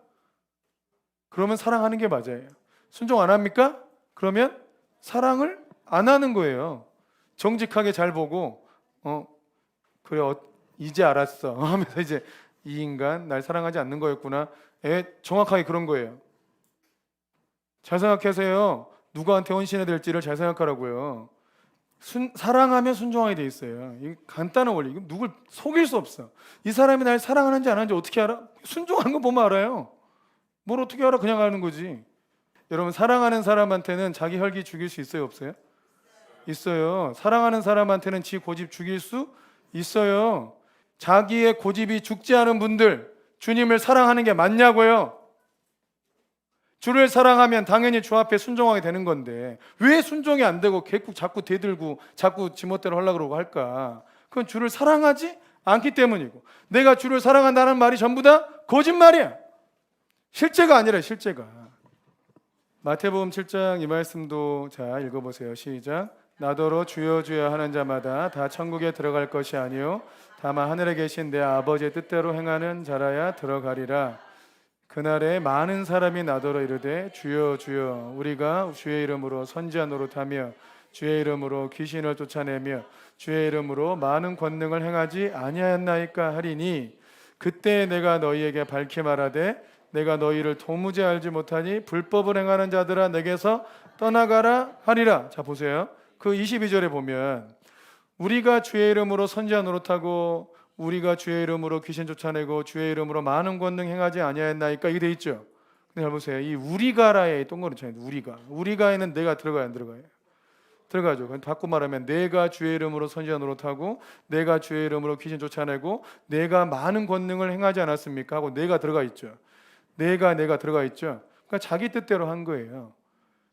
그러면 사랑하는 게 맞아요. 순종 안 합니까? 그러면 사랑을 안 하는 거예요. 정직하게 잘 보고 그래 이제 알았어 하면서 이제 이 인간 날 사랑하지 않는 거였구나. 정확하게 그런 거예요. 잘 생각하세요. 누구한테 헌신해야 될지를 잘 생각하라고요. 사랑하면 순종하게 돼 있어요. 이 간단한 원리. 누굴 속일 수 없어. 이 사람이 날 사랑하는지 안 하는지 어떻게 알아? 순종하는 거 보면 알아요. 뭘 어떻게 알아? 그냥 아는 거지. 여러분 사랑하는 사람한테는 자기 혈기 죽일 수 있어요? 없어요? 있어요. 사랑하는 사람한테는 지 고집 죽일 수 있어요. 자기의 고집이 죽지 않은 분들 주님을 사랑하는 게 맞냐고요? 주를 사랑하면 당연히 주 앞에 순종하게 되는 건데 왜 순종이 안 되고 계속 자꾸 대들고 자꾸 지멋대로 하려고 그러고 할까? 그건 주를 사랑하지 않기 때문이고 내가 주를 사랑한다는 말이 전부 다 거짓말이야. 실제가 아니라 실제가. 마태복음 7장 이 말씀도 자 읽어보세요. 시작. 나더러 주여 주여 하는 자마다 다 천국에 들어갈 것이 아니요 다만 하늘에 계신 내 아버지의 뜻대로 행하는 자라야 들어가리라. 그날에 많은 사람이 나더러 이르되 주여 주여 우리가 주의 이름으로 선지자 노릇하며 주의 이름으로 귀신을 쫓아내며 주의 이름으로 많은 권능을 행하지 아니하였나이까 하리니 그때 내가 너희에게 밝히 말하되 내가 너희를 도무지 알지 못하니 불법을 행하는 자들아 내게서 떠나가라 하리라. 자 보세요. 그 22절에 보면 우리가 주의 이름으로 선지자 노릇하고 우리가 주의 이름으로 귀신 쫓아내고 주의 이름으로 많은 권능 행하지 아니하였나이까 이게 돼 있죠. 근데 잘 보세요. 이 우리가라에 동그란 차이. 우리가에는 내가 들어가요 안 들어가요? 들어가죠. 바꿔 말하면 내가 주의 이름으로 선지자 노릇하고 내가 주의 이름으로 귀신 쫓아내고 내가 많은 권능을 행하지 않았습니까? 하고 내가 들어가 있죠. 내가 들어가 있죠. 그러니까 자기 뜻대로 한 거예요.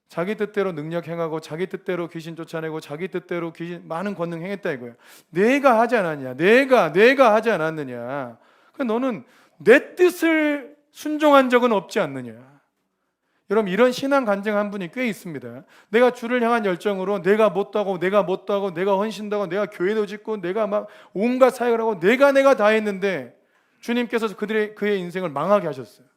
자기 뜻대로 능력 행하고 자기 뜻대로 귀신 쫓아내고 자기 뜻대로 귀신 많은 권능 행했다 이거예요. 내가 하지 않았냐? 내가 하지 않았느냐? 너는 내 뜻을 순종한 적은 없지 않느냐? 여러분 이런 신앙 간증한 분이 꽤 있습니다. 내가 주를 향한 열정으로 내가 못도 하고 내가 헌신도 하고 내가 교회도 짓고 내가 막 온갖 사역을 하고 내가 다 했는데 주님께서 그의 인생을 망하게 하셨어요.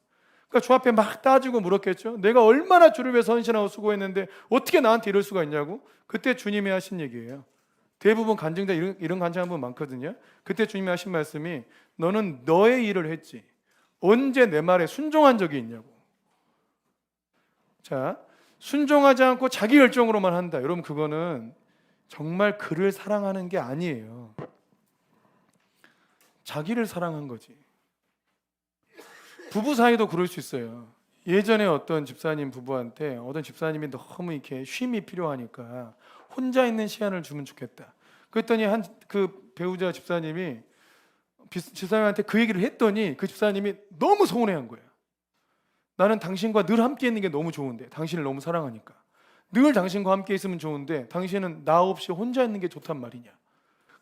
그러니까 주 앞에 막 따지고 물었겠죠. 내가 얼마나 주를 위해서 헌신하고 수고했는데 어떻게 나한테 이럴 수가 있냐고. 그때 주님이 하신 얘기예요. 대부분 간증자 이런 간증한 분 많거든요. 그때 주님이 하신 말씀이 너는 너의 일을 했지 언제 내 말에 순종한 적이 있냐고. 자, 순종하지 않고 자기 열정으로만 한다. 여러분 그거는 정말 그를 사랑하는 게 아니에요. 자기를 사랑한 거지. 부부 사이도 그럴 수 있어요. 예전에 어떤 집사님 부부한테 어떤 집사님이 너무 이렇게 쉼이 필요하니까 혼자 있는 시간을 주면 좋겠다. 그랬더니 그 배우자 집사님이 집사님한테 그 얘기를 했더니 그 집사님이 너무 서운해한 거예요. 나는 당신과 늘 함께 있는 게 너무 좋은데, 당신을 너무 사랑하니까 늘 당신과 함께 있으면 좋은데 당신은 나 없이 혼자 있는 게 좋단 말이냐.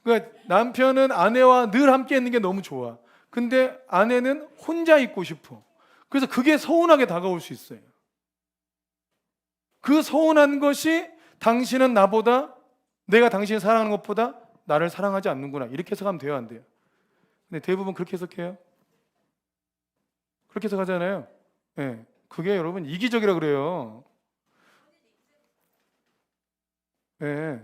그러니까 남편은 아내와 늘 함께 있는 게 너무 좋아. 근데 아내는 혼자 있고 싶어. 그래서 그게 서운하게 다가올 수 있어요. 그 서운한 것이 당신은 나보다, 내가 당신을 사랑하는 것보다 나를 사랑하지 않는구나, 이렇게 해석하면 돼요, 안 돼요? 근데 대부분 그렇게 해석해요. 그렇게 해석하잖아요. 네. 그게 여러분 이기적이라 그래요. 네.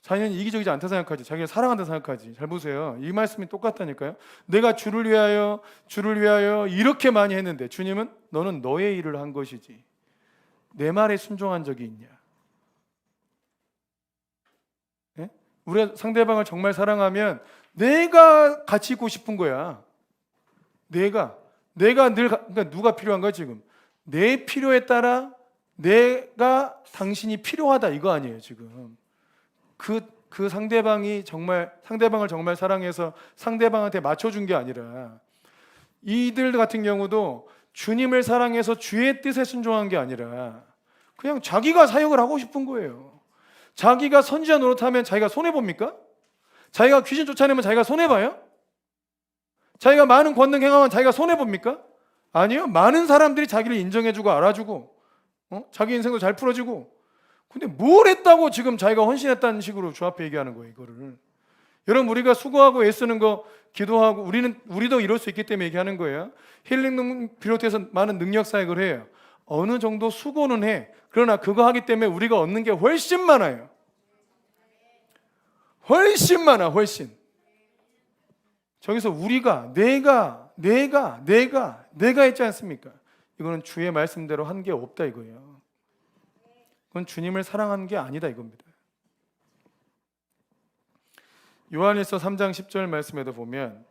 자기는 이기적이지 않다 생각하지, 자기를 사랑한다 생각하지. 잘 보세요. 이 말씀이 똑같다니까요. 내가 주를 위하여 이렇게 많이 했는데 주님은 너는 너의 일을 한 것이지 내 말에 순종한 적이 있냐. 네? 우리가 상대방을 정말 사랑하면 내가 같이 있고 싶은 거야. 내가 늘, 그러니까 누가 필요한 거야 지금? 내 필요에 따라 내가 당신이 필요하다, 이거 아니에요 지금. 그 상대방을 정말 사랑해서 상대방한테 맞춰준 게 아니라, 이들 같은 경우도 주님을 사랑해서 주의 뜻에 순종한 게 아니라 그냥 자기가 사역을 하고 싶은 거예요. 자기가 선지자 노릇하면 자기가 손해봅니까? 자기가 귀신 쫓아내면 자기가 손해봐요? 자기가 많은 권능 행하면 자기가 손해봅니까? 아니요. 많은 사람들이 자기를 인정해주고 알아주고 자기 인생도 잘 풀어지고. 근데 뭘 했다고 지금 자기가 헌신했다는 식으로 주 앞에 얘기하는 거예요, 이거를. 여러분, 우리가 수고하고 애쓰는 거, 기도하고, 우리도 이럴 수 있기 때문에 얘기하는 거예요. 힐링 비롯해서 많은 능력 사역을 해요. 어느 정도 수고는 해. 그러나 그거 하기 때문에 우리가 얻는 게 훨씬 많아요. 훨씬 많아, 훨씬. 저기서 우리가, 내가 있지 않습니까? 이거는 주의 말씀대로 한 게 없다 이거예요. 그건 주님을 사랑하는 게 아니다 이겁니다. 요한일서 3장 10절 말씀에도 보면,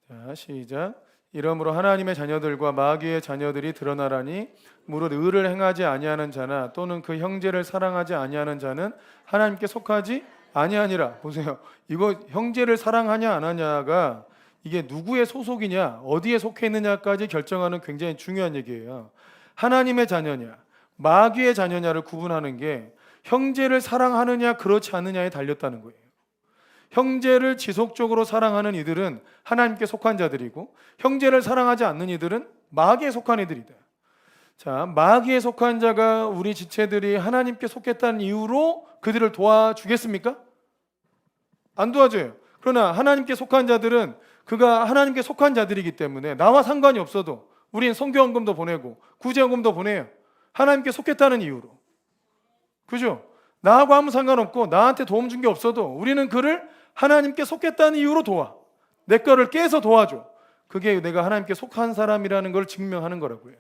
자, 시작. 이러므로 하나님의 자녀들과 마귀의 자녀들이 드러나라니 무릇 의를 행하지 아니하는 자나 또는 그 형제를 사랑하지 아니하는 자는 하나님께 속하지 아니하니라. 보세요. 이거 형제를 사랑하냐 안 하냐가 이게 누구의 소속이냐, 어디에 속해 있느냐까지 결정하는 굉장히 중요한 얘기예요. 하나님의 자녀냐, 마귀의 자녀냐를 구분하는 게 형제를 사랑하느냐 그렇지 않느냐에 달렸다는 거예요. 형제를 지속적으로 사랑하는 이들은 하나님께 속한 자들이고, 형제를 사랑하지 않는 이들은 마귀에 속한 이들이다. 자, 마귀에 속한 자가 우리 지체들이 하나님께 속했다는 이유로 그들을 도와주겠습니까? 안 도와줘요. 그러나 하나님께 속한 자들은 그가 하나님께 속한 자들이기 때문에 나와 상관이 없어도 우리는 선교헌금도 보내고 구제헌금도 보내요. 하나님께 속했다는 이유로. 그죠? 나하고 아무 상관없고 나한테 도움 준 게 없어도 우리는 그를 하나님께 속했다는 이유로 도와. 내 거를 깨서 도와줘. 그게 내가 하나님께 속한 사람이라는 걸 증명하는 거라고요.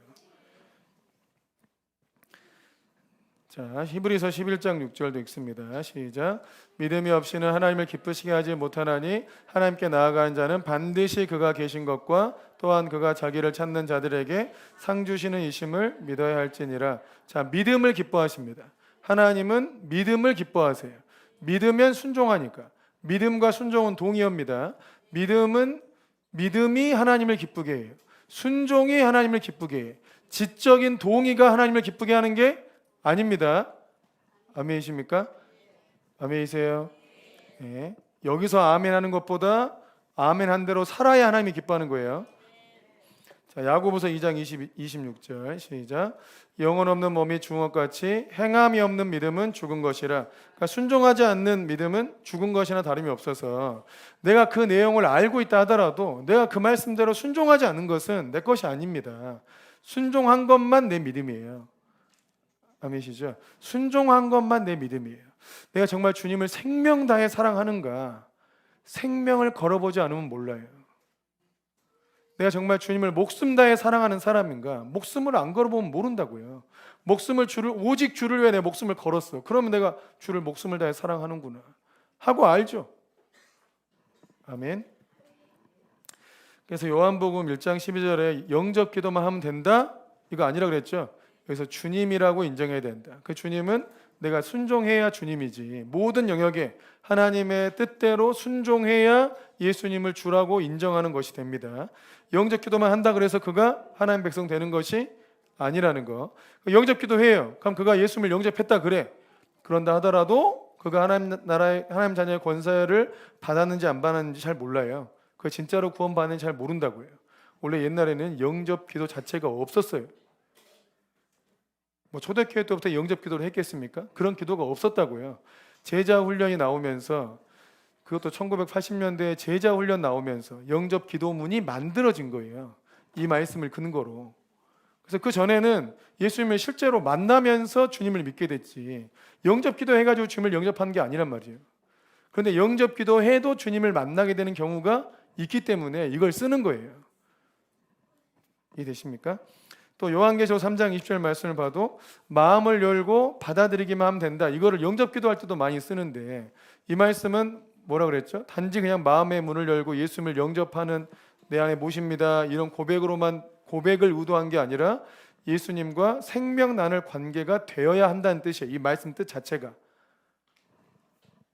자, 히브리서 11장 6절도 읽습니다. 시작. 믿음이 없이는 하나님을 기쁘시게 하지 못하나니 하나님께 나아가는 자는 반드시 그가 계신 것과 또한 그가 자기를 찾는 자들에게 상 주시는 이심을 믿어야 할지니라. 자, 믿음을 기뻐하십니다. 하나님은 믿음을 기뻐하세요. 믿으면 순종하니까. 믿음과 순종은 동의어입니다. 믿음이 하나님을 기쁘게 해요. 순종이 하나님을 기쁘게 해요. 지적인 동의가 하나님을 기쁘게 하는 게 아닙니다. 아멘이십니까? 아멘이세요? 네. 여기서 아멘 하는 것보다 아멘 한 대로 살아야 하나님이 기뻐하는 거예요. 자, 야고보서 2장 26절 시작. 영혼 없는 몸이 주먹같이 행함이 없는 믿음은 죽은 것이라. 그러니까 순종하지 않는 믿음은 죽은 것이나 다름이 없어서, 내가 그 내용을 알고 있다 하더라도 내가 그 말씀대로 순종하지 않는 것은 내 것이 아닙니다. 순종한 것만 내 믿음이에요. 아멘이시죠? 순종한 것만 내 믿음이에요. 내가 정말 주님을 생명 다해 사랑하는가? 생명을 걸어보지 않으면 몰라요. 내가 정말 주님을 목숨 다해 사랑하는 사람인가? 목숨을 안 걸어보면 모른다고요. 오직 주를 위해 내 목숨을 걸었어. 그러면 내가 주를 목숨을 다해 사랑하는구나 하고 알죠. 아멘. 그래서 요한복음 1장 12절에 영접 기도만 하면 된다? 이거 아니라 그랬죠. 그래서 주님이라고 인정해야 된다. 그 주님은 내가 순종해야 주님이지. 모든 영역에 하나님의 뜻대로 순종해야 예수님을 주라고 인정하는 것이 됩니다. 영접 기도만 한다 그래서 그가 하나님 백성 되는 것이 아니라는 거. 영접 기도해요. 그럼 그가 예수님을 영접했다 그래. 그런다 하더라도 그가 하나님 나라의 하나님 자녀의 권세를 받았는지 안 받았는지 잘 몰라요. 그 진짜로 구원받는지 잘 모른다고요. 원래 옛날에는 영접 기도 자체가 없었어요. 뭐 초대교회 때부터 영접 기도를 했겠습니까? 그런 기도가 없었다고요. 제자 훈련이 나오면서, 그것도 1980년대에 제자 훈련 나오면서 영접 기도문이 만들어진 거예요. 이 말씀을 근거로. 그래서 그 전에는 예수님을 실제로 만나면서 주님을 믿게 됐지, 영접 기도 해가지고 주님을 영접한 게 아니란 말이에요. 그런데 영접 기도 해도 주님을 만나게 되는 경우가 있기 때문에 이걸 쓰는 거예요. 이해되십니까? 또 요한계시록 3장 20절 말씀을 봐도 마음을 열고 받아들이기만 하면 된다. 이거를 영접 기도할 때도 많이 쓰는데, 이 말씀은 뭐라 그랬죠? 단지 그냥 마음의 문을 열고 예수님을 영접하는 내 안에 모십니다, 이런 고백으로만, 고백을 의도한 게 아니라 예수님과 생명 나눌 관계가 되어야 한다는 뜻이에요. 이 말씀 뜻 자체가.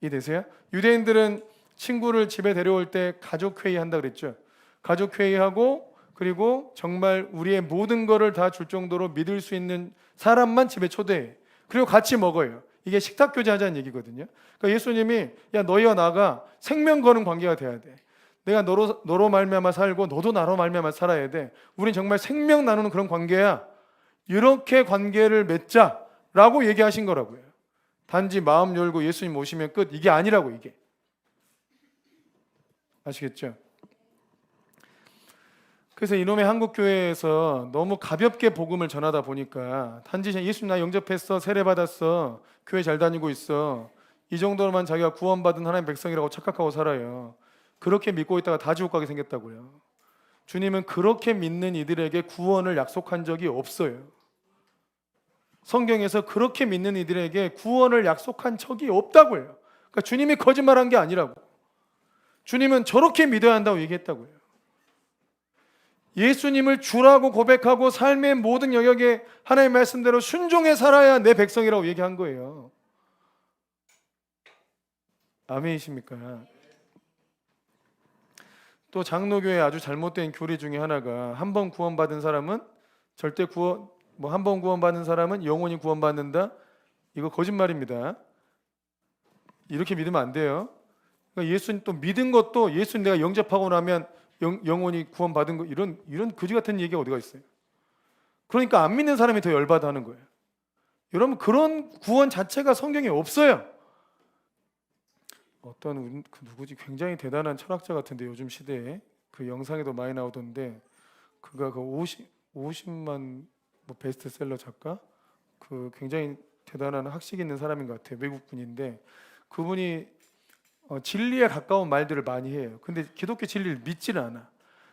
이해되세요? 유대인들은 친구를 집에 데려올 때 가족회의 한다 그랬죠. 가족회의하고, 그리고 정말 우리의 모든 거를 다 줄 정도로 믿을 수 있는 사람만 집에 초대해. 그리고 같이 먹어요. 이게 식탁교제 하자는 얘기거든요. 그러니까 예수님이, 야 너희와 나가 생명 거는 관계가 돼야 돼. 내가 너로 말미암아 살고 너도 나로 말미암아 살아야 돼. 우린 정말 생명 나누는 그런 관계야. 이렇게 관계를 맺자라고 얘기하신 거라고요. 단지 마음 열고 예수님 오시면 끝, 이게 아니라고. 이게 아시겠죠? 그래서 이놈의 한국교회에서 너무 가볍게 복음을 전하다 보니까 단지 예수님 나 영접했어, 세례받았어, 교회 잘 다니고 있어, 이 정도로만 자기가 구원받은 하나님 백성이라고 착각하고 살아요. 그렇게 믿고 있다가 다 지옥 가게 생겼다고요. 주님은 그렇게 믿는 이들에게 구원을 약속한 적이 없어요. 성경에서 그렇게 믿는 이들에게 구원을 약속한 적이 없다고요. 그러니까 주님이 거짓말한 게 아니라고. 주님은 저렇게 믿어야 한다고 얘기했다고요. 예수님을 주라고 고백하고 삶의 모든 영역에 하나님의 말씀대로 순종해 살아야 내 백성이라고 얘기한 거예요. 아멘이십니까? 또 장로교의 아주 잘못된 교리 중에 하나가, 한 번 구원받은 사람은 절대 한 번 구원받은 사람은 영원히 구원받는다. 이거 거짓말입니다. 이렇게 믿으면 안 돼요. 그러니까 예수님 또 믿은 것도 예수님 내가 영접하고 나면 영원히 구원받은 거, 이런 거지 같은 얘기가 어디가 있어요. 그러니까 안 믿는 사람이 더 열받아 하는 거예요. 여러분, 그런 구원 자체가 성경에 없어요. 어떤 누구지, 굉장히 대단한 철학자 같은데 요즘 시대에, 그 영상에도 많이 나오던데, 그가 그 50만 뭐 베스트셀러 작가, 그 굉장히 대단한 학식 있는 사람인 것 같아요. 외국 분인데, 그분이 진리에 가까운 말들을 많이 해요. 근데 기독교 진리를 믿지는 않아.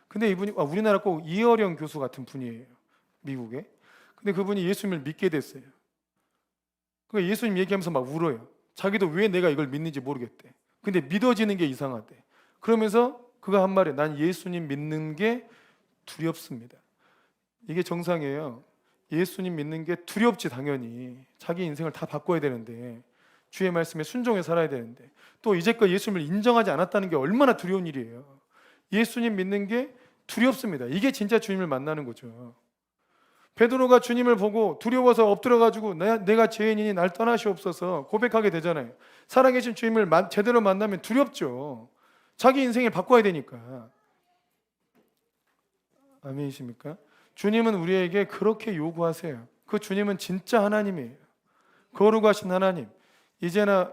근데 이분이 우리나라 꼭 이어령 교수 같은 분이에요, 미국에. 근데 그분이 예수님을 믿게 됐어요. 그러니까 예수님 얘기하면서 막 울어요. 자기도 왜 내가 이걸 믿는지 모르겠대. 근데 믿어지는 게 이상하대. 그러면서 그가 한 말이, 난 예수님 믿는 게 두렵습니다. 이게 정상이에요. 예수님 믿는 게 두렵지, 당연히. 자기 인생을 다 바꿔야 되는데, 주의 말씀에 순종해 살아야 되는데, 또 이제껏 예수님을 인정하지 않았다는 게 얼마나 두려운 일이에요. 예수님 믿는 게 두렵습니다. 이게 진짜 주님을 만나는 거죠. 베드로가 주님을 보고 두려워서 엎드려가지고 내가 죄인이니 날 떠나시옵소서 고백하게 되잖아요. 살아계신 주님을 제대로 만나면 두렵죠. 자기 인생을 바꿔야 되니까. 아멘이십니까? 주님은 우리에게 그렇게 요구하세요. 그 주님은 진짜 하나님이에요. 거룩하신 하나님. 이제나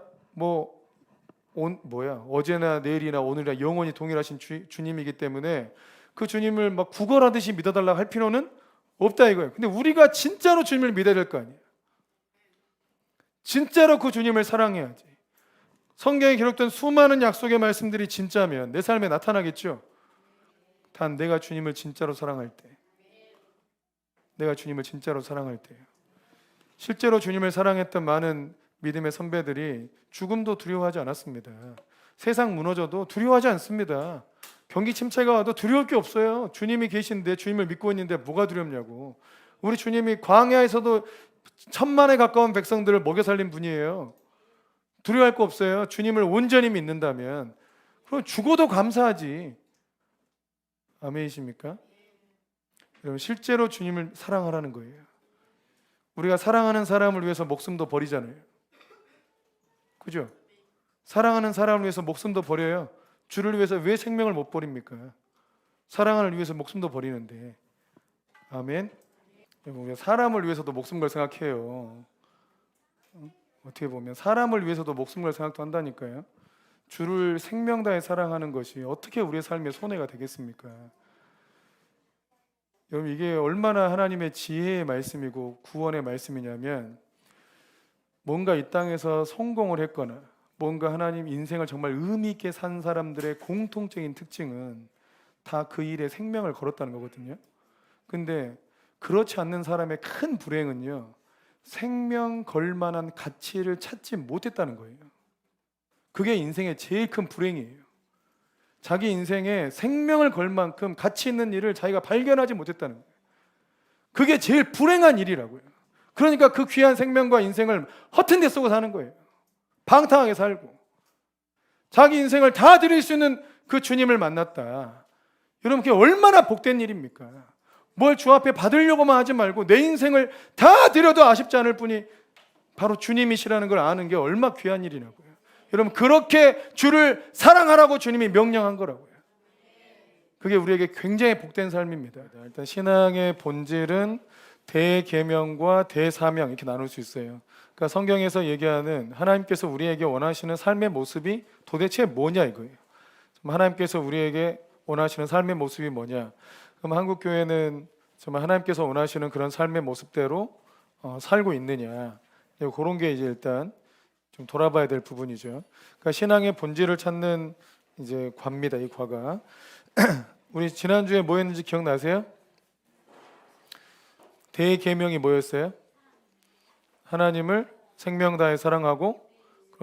어제나 내일이나 오늘이나 영원히 동일하신 주님이기 때문에 그 주님을 막 구걸하듯이 믿어달라고 할 필요는 없다 이거예요. 근데 우리가 진짜로 주님을 믿어야 될 거 아니에요. 진짜로 그 주님을 사랑해야지. 성경에 기록된 수많은 약속의 말씀들이 진짜면 내 삶에 나타나겠죠. 단 내가 주님을 진짜로 사랑할 때, 내가 주님을 진짜로 사랑할 때예요. 실제로 주님을 사랑했던 많은 믿음의 선배들이 죽음도 두려워하지 않았습니다. 세상 무너져도 두려워하지 않습니다. 경기 침체가 와도 두려울 게 없어요. 주님이 계신데, 주님을 믿고 있는데 뭐가 두렵냐고. 우리 주님이 광야에서도 천만에 가까운 백성들을 먹여 살린 분이에요. 두려워할 거 없어요. 주님을 온전히 믿는다면. 그럼 죽어도 감사하지. 아멘이십니까? 여러분, 실제로 주님을 사랑하라는 거예요. 우리가 사랑하는 사람을 위해서 목숨도 버리잖아요. 그죠? 사랑하는 사람을 위해서 목숨도 버려요. 주를 위해서 왜 생명을 못 버립니까? 사랑을 위해서 목숨도 버리는데. 아멘. 우리가 사람을 위해서도 목숨 걸 생각해요. 어떻게 보면 사람을 위해서도 목숨 걸 생각도 한다니까요. 주를 생명 다해 사랑하는 것이 어떻게 우리의 삶에 손해가 되겠습니까? 여러분, 이게 얼마나 하나님의 지혜의 말씀이고 구원의 말씀이냐면, 뭔가 이 땅에서 성공을 했거나 뭔가 하나님 인생을 정말 의미 있게 산 사람들의 공통적인 특징은 다 그 일에 생명을 걸었다는 거거든요. 근데 그렇지 않는 사람의 큰 불행은요, 생명 걸 만한 가치를 찾지 못했다는 거예요. 그게 인생의 제일 큰 불행이에요. 자기 인생에 생명을 걸 만큼 가치 있는 일을 자기가 발견하지 못했다는 거예요. 그게 제일 불행한 일이라고요. 그러니까 그 귀한 생명과 인생을 허튼 데 쓰고 사는 거예요. 방탕하게 살고. 자기 인생을 다 드릴 수 있는 그 주님을 만났다. 여러분, 그게 얼마나 복된 일입니까? 뭘 주 앞에 받으려고만 하지 말고 내 인생을 다 드려도 아쉽지 않을 분이 바로 주님이시라는 걸 아는 게 얼마나 귀한 일이라고요. 여러분, 그렇게 주를 사랑하라고 주님이 명령한 거라고요. 그게 우리에게 굉장히 복된 삶입니다. 일단 신앙의 본질은 대계명과 대사명 이렇게 나눌 수 있어요. 그러니까 성경에서 얘기하는 하나님께서 우리에게 원하시는 삶의 모습이 도대체 뭐냐 이거예요. 하나님께서 우리에게 원하시는 삶의 모습이 뭐냐. 그럼 한국교회는 정말 하나님께서 원하시는 그런 삶의 모습대로 살고 있느냐. 그런 게 이제 일단 좀 돌아봐야 될 부분이죠. 그러니까 신앙의 본질을 찾는 이제 과입니다. 이 과가. 우리 지난주에 뭐 했는지 기억나세요? 대계명이 뭐였어요? 하나님을 생명 다해 사랑하고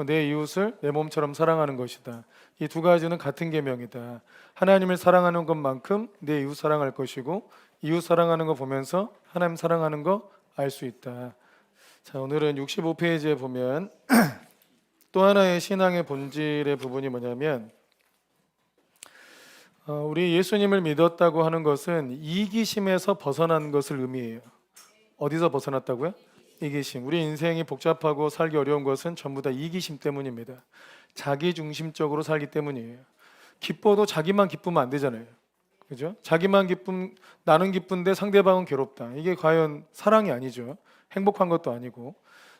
내 이웃을 내 몸처럼 사랑하는 것이다. 이 두 가지는 같은 계명이다. 하나님을 사랑하는 것만큼 내 이웃 사랑할 것이고, 이웃 사랑하는 거 보면서 하나님 사랑하는 거 알 수 있다. 자, 오늘은 65페이지에 보면 또 하나의 신앙의 본질의 부분이 뭐냐면, 우리 예수님을 믿었다고 하는 것은 이기심에서 벗어난 것을 의미해요. 어디서 벗어났다고요? 이기심. 우리 인생이 복잡하고 살기 어려운 것은 전부 다 이기심 때문입니다. 자기중심적으로 살기 때문이에요. 기뻐도 자기만 기쁘면 안 되잖아요. 그죠? 자기만 나는 기쁜데 상대방은 괴롭다. 이게 과연 사랑이 아니죠. 행복한 것도 아니고.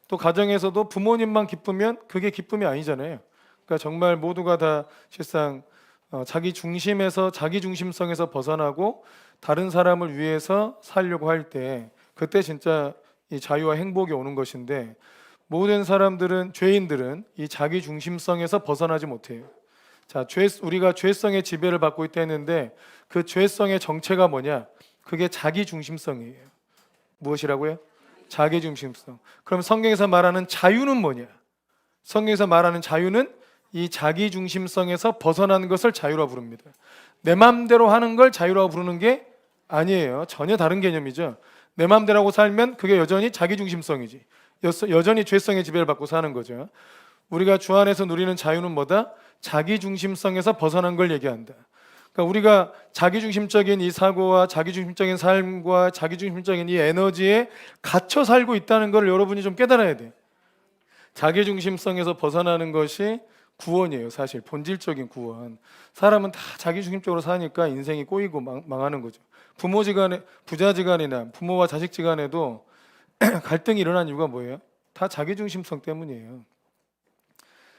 또 가정에서도 부모님만 기쁘면 그게 기쁨이 아니잖아요. 그러니까 정말 모두가 다 실상 자기 중심에서, 자기 중심성에서 벗어나고 다른 사람을 위해서 살려고 할 때, 그때 진짜 이 자유와 행복이 오는 것인데, 모든 사람들은, 죄인들은 이 자기 중심성에서 벗어나지 못해요. 자, 우리가 죄성의 지배를 받고 있다 했는데, 그 죄성의 정체가 뭐냐? 그게 자기 중심성이에요. 무엇이라고요? 자기 중심성. 그럼 성경에서 말하는 자유는 뭐냐? 성경에서 말하는 자유는 이 자기 중심성에서 벗어나는 것을 자유라고 부릅니다. 내 마음대로 하는 걸 자유라고 부르는 게 아니에요. 전혀 다른 개념이죠. 내 마음대로 하고 살면 그게 여전히 자기 중심성이지. 여전히 죄성의 지배를 받고 사는 거죠. 우리가 주 안에서 누리는 자유는 뭐다? 자기 중심성에서 벗어난 걸 얘기한다. 그러니까 우리가 자기 중심적인 이 사고와 자기 중심적인 삶과 자기 중심적인 이 에너지에 갇혀 살고 있다는 걸 여러분이 좀 깨달아야 돼. 자기 중심성에서 벗어나는 것이 구원이에요. 사실 본질적인 구원. 사람은 다 자기 중심적으로 사니까 인생이 꼬이고 망하는 거죠. 부자지간이나 부모와 자식지간에도 갈등이 일어난 이유가 뭐예요? 다 자기 중심성 때문이에요.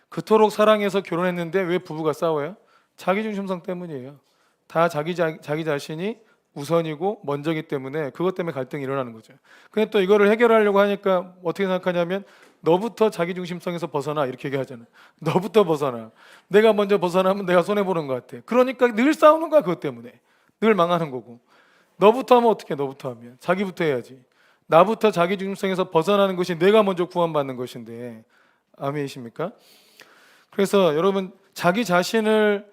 그토록 사랑해서 결혼했는데 왜 부부가 싸워요? 자기 중심성 때문이에요. 다 자기 자신이 우선이고 먼저기 때문에 그것 때문에 갈등이 일어나는 거죠. 근데 또 이거를 해결하려고 하니까 어떻게 생각하냐면, 너부터 자기 중심성에서 벗어나, 이렇게 얘기하잖아요. 너부터 벗어나. 내가 먼저 벗어나면 내가 손해보는 것 같아. 그러니까 늘 싸우는 거야. 그것 때문에 늘 망하는 거고. 너부터 하면 어떻게? 너부터 하면 자기부터 해야지. 나부터 자기 중심성에서 벗어나는 것이 내가 먼저 구원받는 것인데. 아멘이십니까? 그래서 여러분, 자기 자신을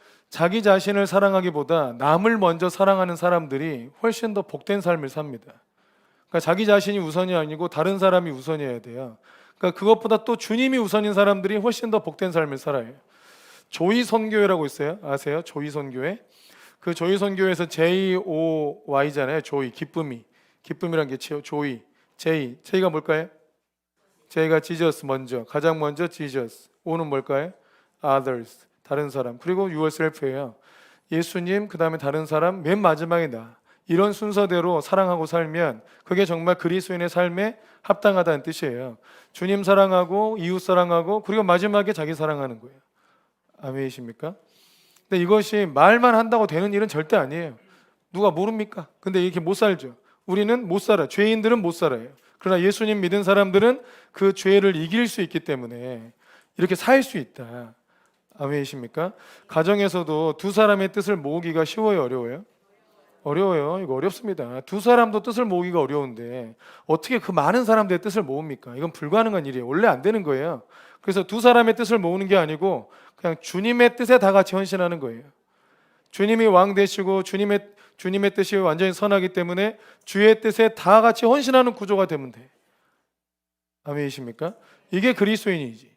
사랑하기보다 남을 먼저 사랑하는 사람들이 훨씬 더 복된 삶을 삽니다. 그러니까 자기 자신이 우선이 아니고 다른 사람이 우선이어야 돼요. 그러니까 그것보다 또 주님이 우선인 사람들이 훨씬 더 복된 삶을 살아요. 조이선교회라고 있어요. 아세요? 조이선교회. 그 조이선교회에서 J-O-Y잖아요. 조이, 기쁨이. 기쁨이란 게 조이. J가 뭘까요? J가 Jesus 먼저, 가장 먼저 Jesus. O는 뭘까요? Others, 다른 사람. 그리고 yourself예요. 예수님, 그 다음에 다른 사람, 맨 마지막에 나. 이런 순서대로 사랑하고 살면 그게 정말 그리스도인의 삶에 합당하다는 뜻이에요. 주님 사랑하고 이웃 사랑하고 그리고 마지막에 자기 사랑하는 거예요. 아멘이십니까? 근데 이것이 말만 한다고 되는 일은 절대 아니에요. 누가 모릅니까? 근데 이렇게 못 살죠. 우리는 못 살아. 죄인들은 못 살아요. 그러나 예수님 믿은 사람들은 그 죄를 이길 수 있기 때문에 이렇게 살 수 있다. 아멘이십니까? 가정에서도 두 사람의 뜻을 모으기가 쉬워요, 어려워요? 어려워요. 이거 어렵습니다. 두 사람도 뜻을 모으기가 어려운데 어떻게 그 많은 사람들의 뜻을 모읍니까? 이건 불가능한 일이에요. 원래 안 되는 거예요. 그래서 두 사람의 뜻을 모으는 게 아니고 그냥 주님의 뜻에 다 같이 헌신하는 거예요. 주님이 왕 되시고 주님의 뜻이 완전히 선하기 때문에 주의 뜻에 다 같이 헌신하는 구조가 되면 돼. 아멘이십니까? 이게 그리스도인이지.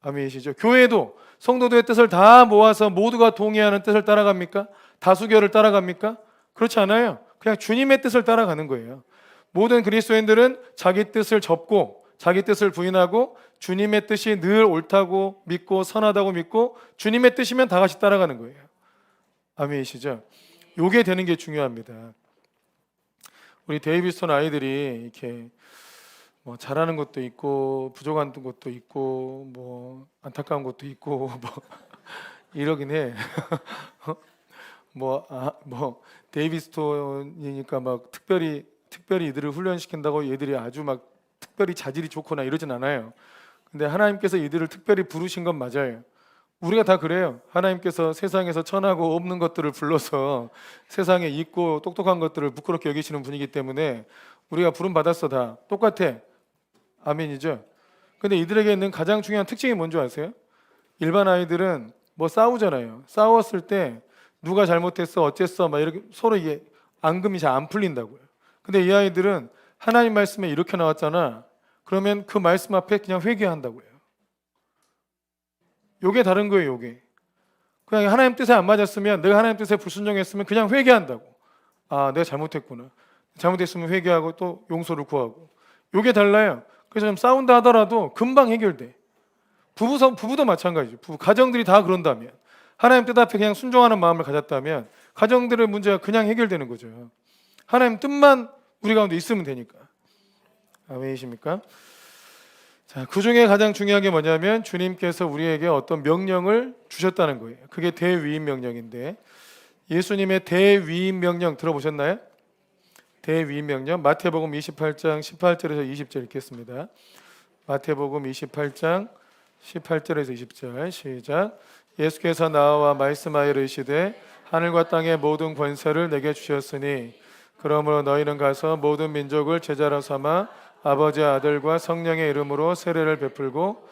아멘이시죠? 교회도 성도들의 뜻을 다 모아서 모두가 동의하는 뜻을 따라갑니까? 다수결을 따라갑니까? 그렇지 않아요. 그냥 주님의 뜻을 따라가는 거예요. 모든 그리스도인들은 자기 뜻을 접고 자기 뜻을 부인하고 주님의 뜻이 늘 옳다고 믿고 선하다고 믿고 주님의 뜻이면 다 같이 따라가는 거예요. 아멘이시죠? 요게 되는 게 중요합니다. 우리 데이비스톤 아이들이 이렇게 뭐 잘하는 것도 있고 부족한 것도 있고 뭐 안타까운 것도 있고 뭐 이러긴 해. 뭐 데이비스톤이니까 막 특별히 이들을 훈련시킨다고 얘들이 아주 막 특별히 자질이 좋거나 이러진 않아요. 근데 하나님께서 이들을 특별히 부르신 건 맞아요. 우리가 다 그래요. 하나님께서 세상에서 천하고 없는 것들을 불러서 세상에 있고 똑똑한 것들을 부끄럽게 여기시는 분이기 때문에 우리가 부름 받았어. 다 똑같아. 아멘이죠. 근데 이들에게 있는 가장 중요한 특징이 뭔지 아세요? 일반 아이들은 뭐 싸우잖아요. 싸웠을 때 누가 잘못했어 어쨌어 막 이렇게 서로 이게 앙금이 잘 안 풀린다고요. 근데 이 아이들은 하나님 말씀에 이렇게 나왔잖아. 그러면 그 말씀 앞에 그냥 회개한다고요. 요게 다른 거예요. 요게 그냥 하나님 뜻에 안 맞았으면 내가 하나님 뜻에 불순종했으면 그냥 회개한다고. 아 내가 잘못했구나. 잘못했으면 회개하고 또 용서를 구하고. 요게 달라요. 그래서 좀 싸운다 하더라도 금방 해결돼. 부부도 마찬가지죠. 가정들이 다 그런다면 하나님 뜻 앞에 그냥 순종하는 마음을 가졌다면 가정들의 문제가 그냥 해결되는 거죠. 하나님 뜻만 우리 가운데 있으면 되니까. 아멘이십니까? 자, 그 중에 가장 중요한 게 뭐냐면 주님께서 우리에게 어떤 명령을 주셨다는 거예요. 그게 대위임 명령인데 예수님의 대위임 명령 들어보셨나요? 대위임 명령 마태복음 28장 18절에서 20절 읽겠습니다. 마태복음 28장 18절에서 20절 시작. 예수께서 나와 말씀하여 이르시되 하늘과 땅의 모든 권세를 내게 주셨으니 그러므로 너희는 가서 모든 민족을 제자로 삼아 아버지 아들과 성령의 이름으로 세례를 베풀고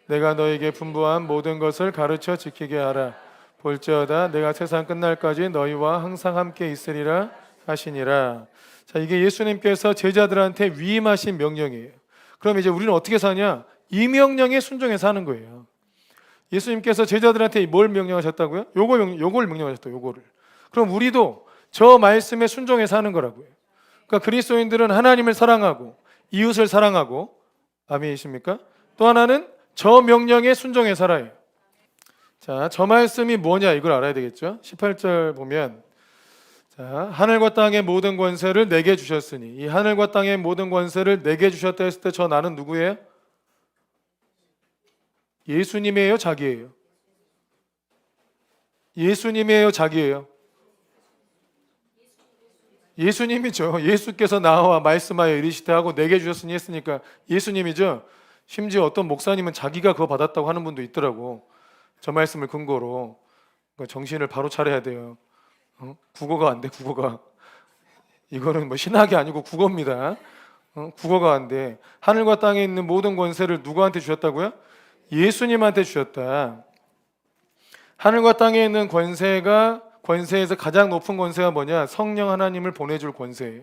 내가 너희에게 분부한 모든 것을 가르쳐 지키게 하라. 볼지어다 내가 세상 끝날까지 너희와 항상 함께 있으리라 하시니라. 자, 이게 예수님께서 제자들한테 위임하신 명령이에요. 그럼 이제 우리는 어떻게 사냐? 이 명령에 순종해서 사는 거예요. 예수님께서 제자들한테 뭘 명령하셨다고요? 요걸 명령하셨다. 요거를. 그럼 우리도 저 말씀에 순종해서 사는 거라고요. 그러니까 그리스도인들은 하나님을 사랑하고 이웃을 사랑하고 아멘이십니까? 또 하나는 저 명령에 순종해 살아요. 자, 저 말씀이 뭐냐 이걸 알아야 되겠죠? 18절 보면 자, 하늘과 땅의 모든 권세를 내게 주셨으니 이 하늘과 땅의 모든 권세를 내게 주셨다 했을 때 저 나는 누구예요? 예수님이에요, 자기예요? 예수님이에요, 자기예요? 예수님이죠. 예수께서 나와 말씀하여 이르시되 하고 내게 주셨으니 했으니까 예수님이죠. 심지어 어떤 목사님은 자기가 그거 받았다고 하는 분도 있더라고. 저 말씀을 근거로. 그러니까 정신을 바로 차려야 돼요. 국어가 안 돼, 국어가. 이거는 뭐 신학이 아니고 국어입니다. 국어가 안 돼. 하늘과 땅에 있는 모든 권세를 누구한테 주셨다고요? 예수님한테 주셨다. 하늘과 땅에 있는 권세에서 가장 높은 권세가 뭐냐? 성령 하나님을 보내줄 권세예요.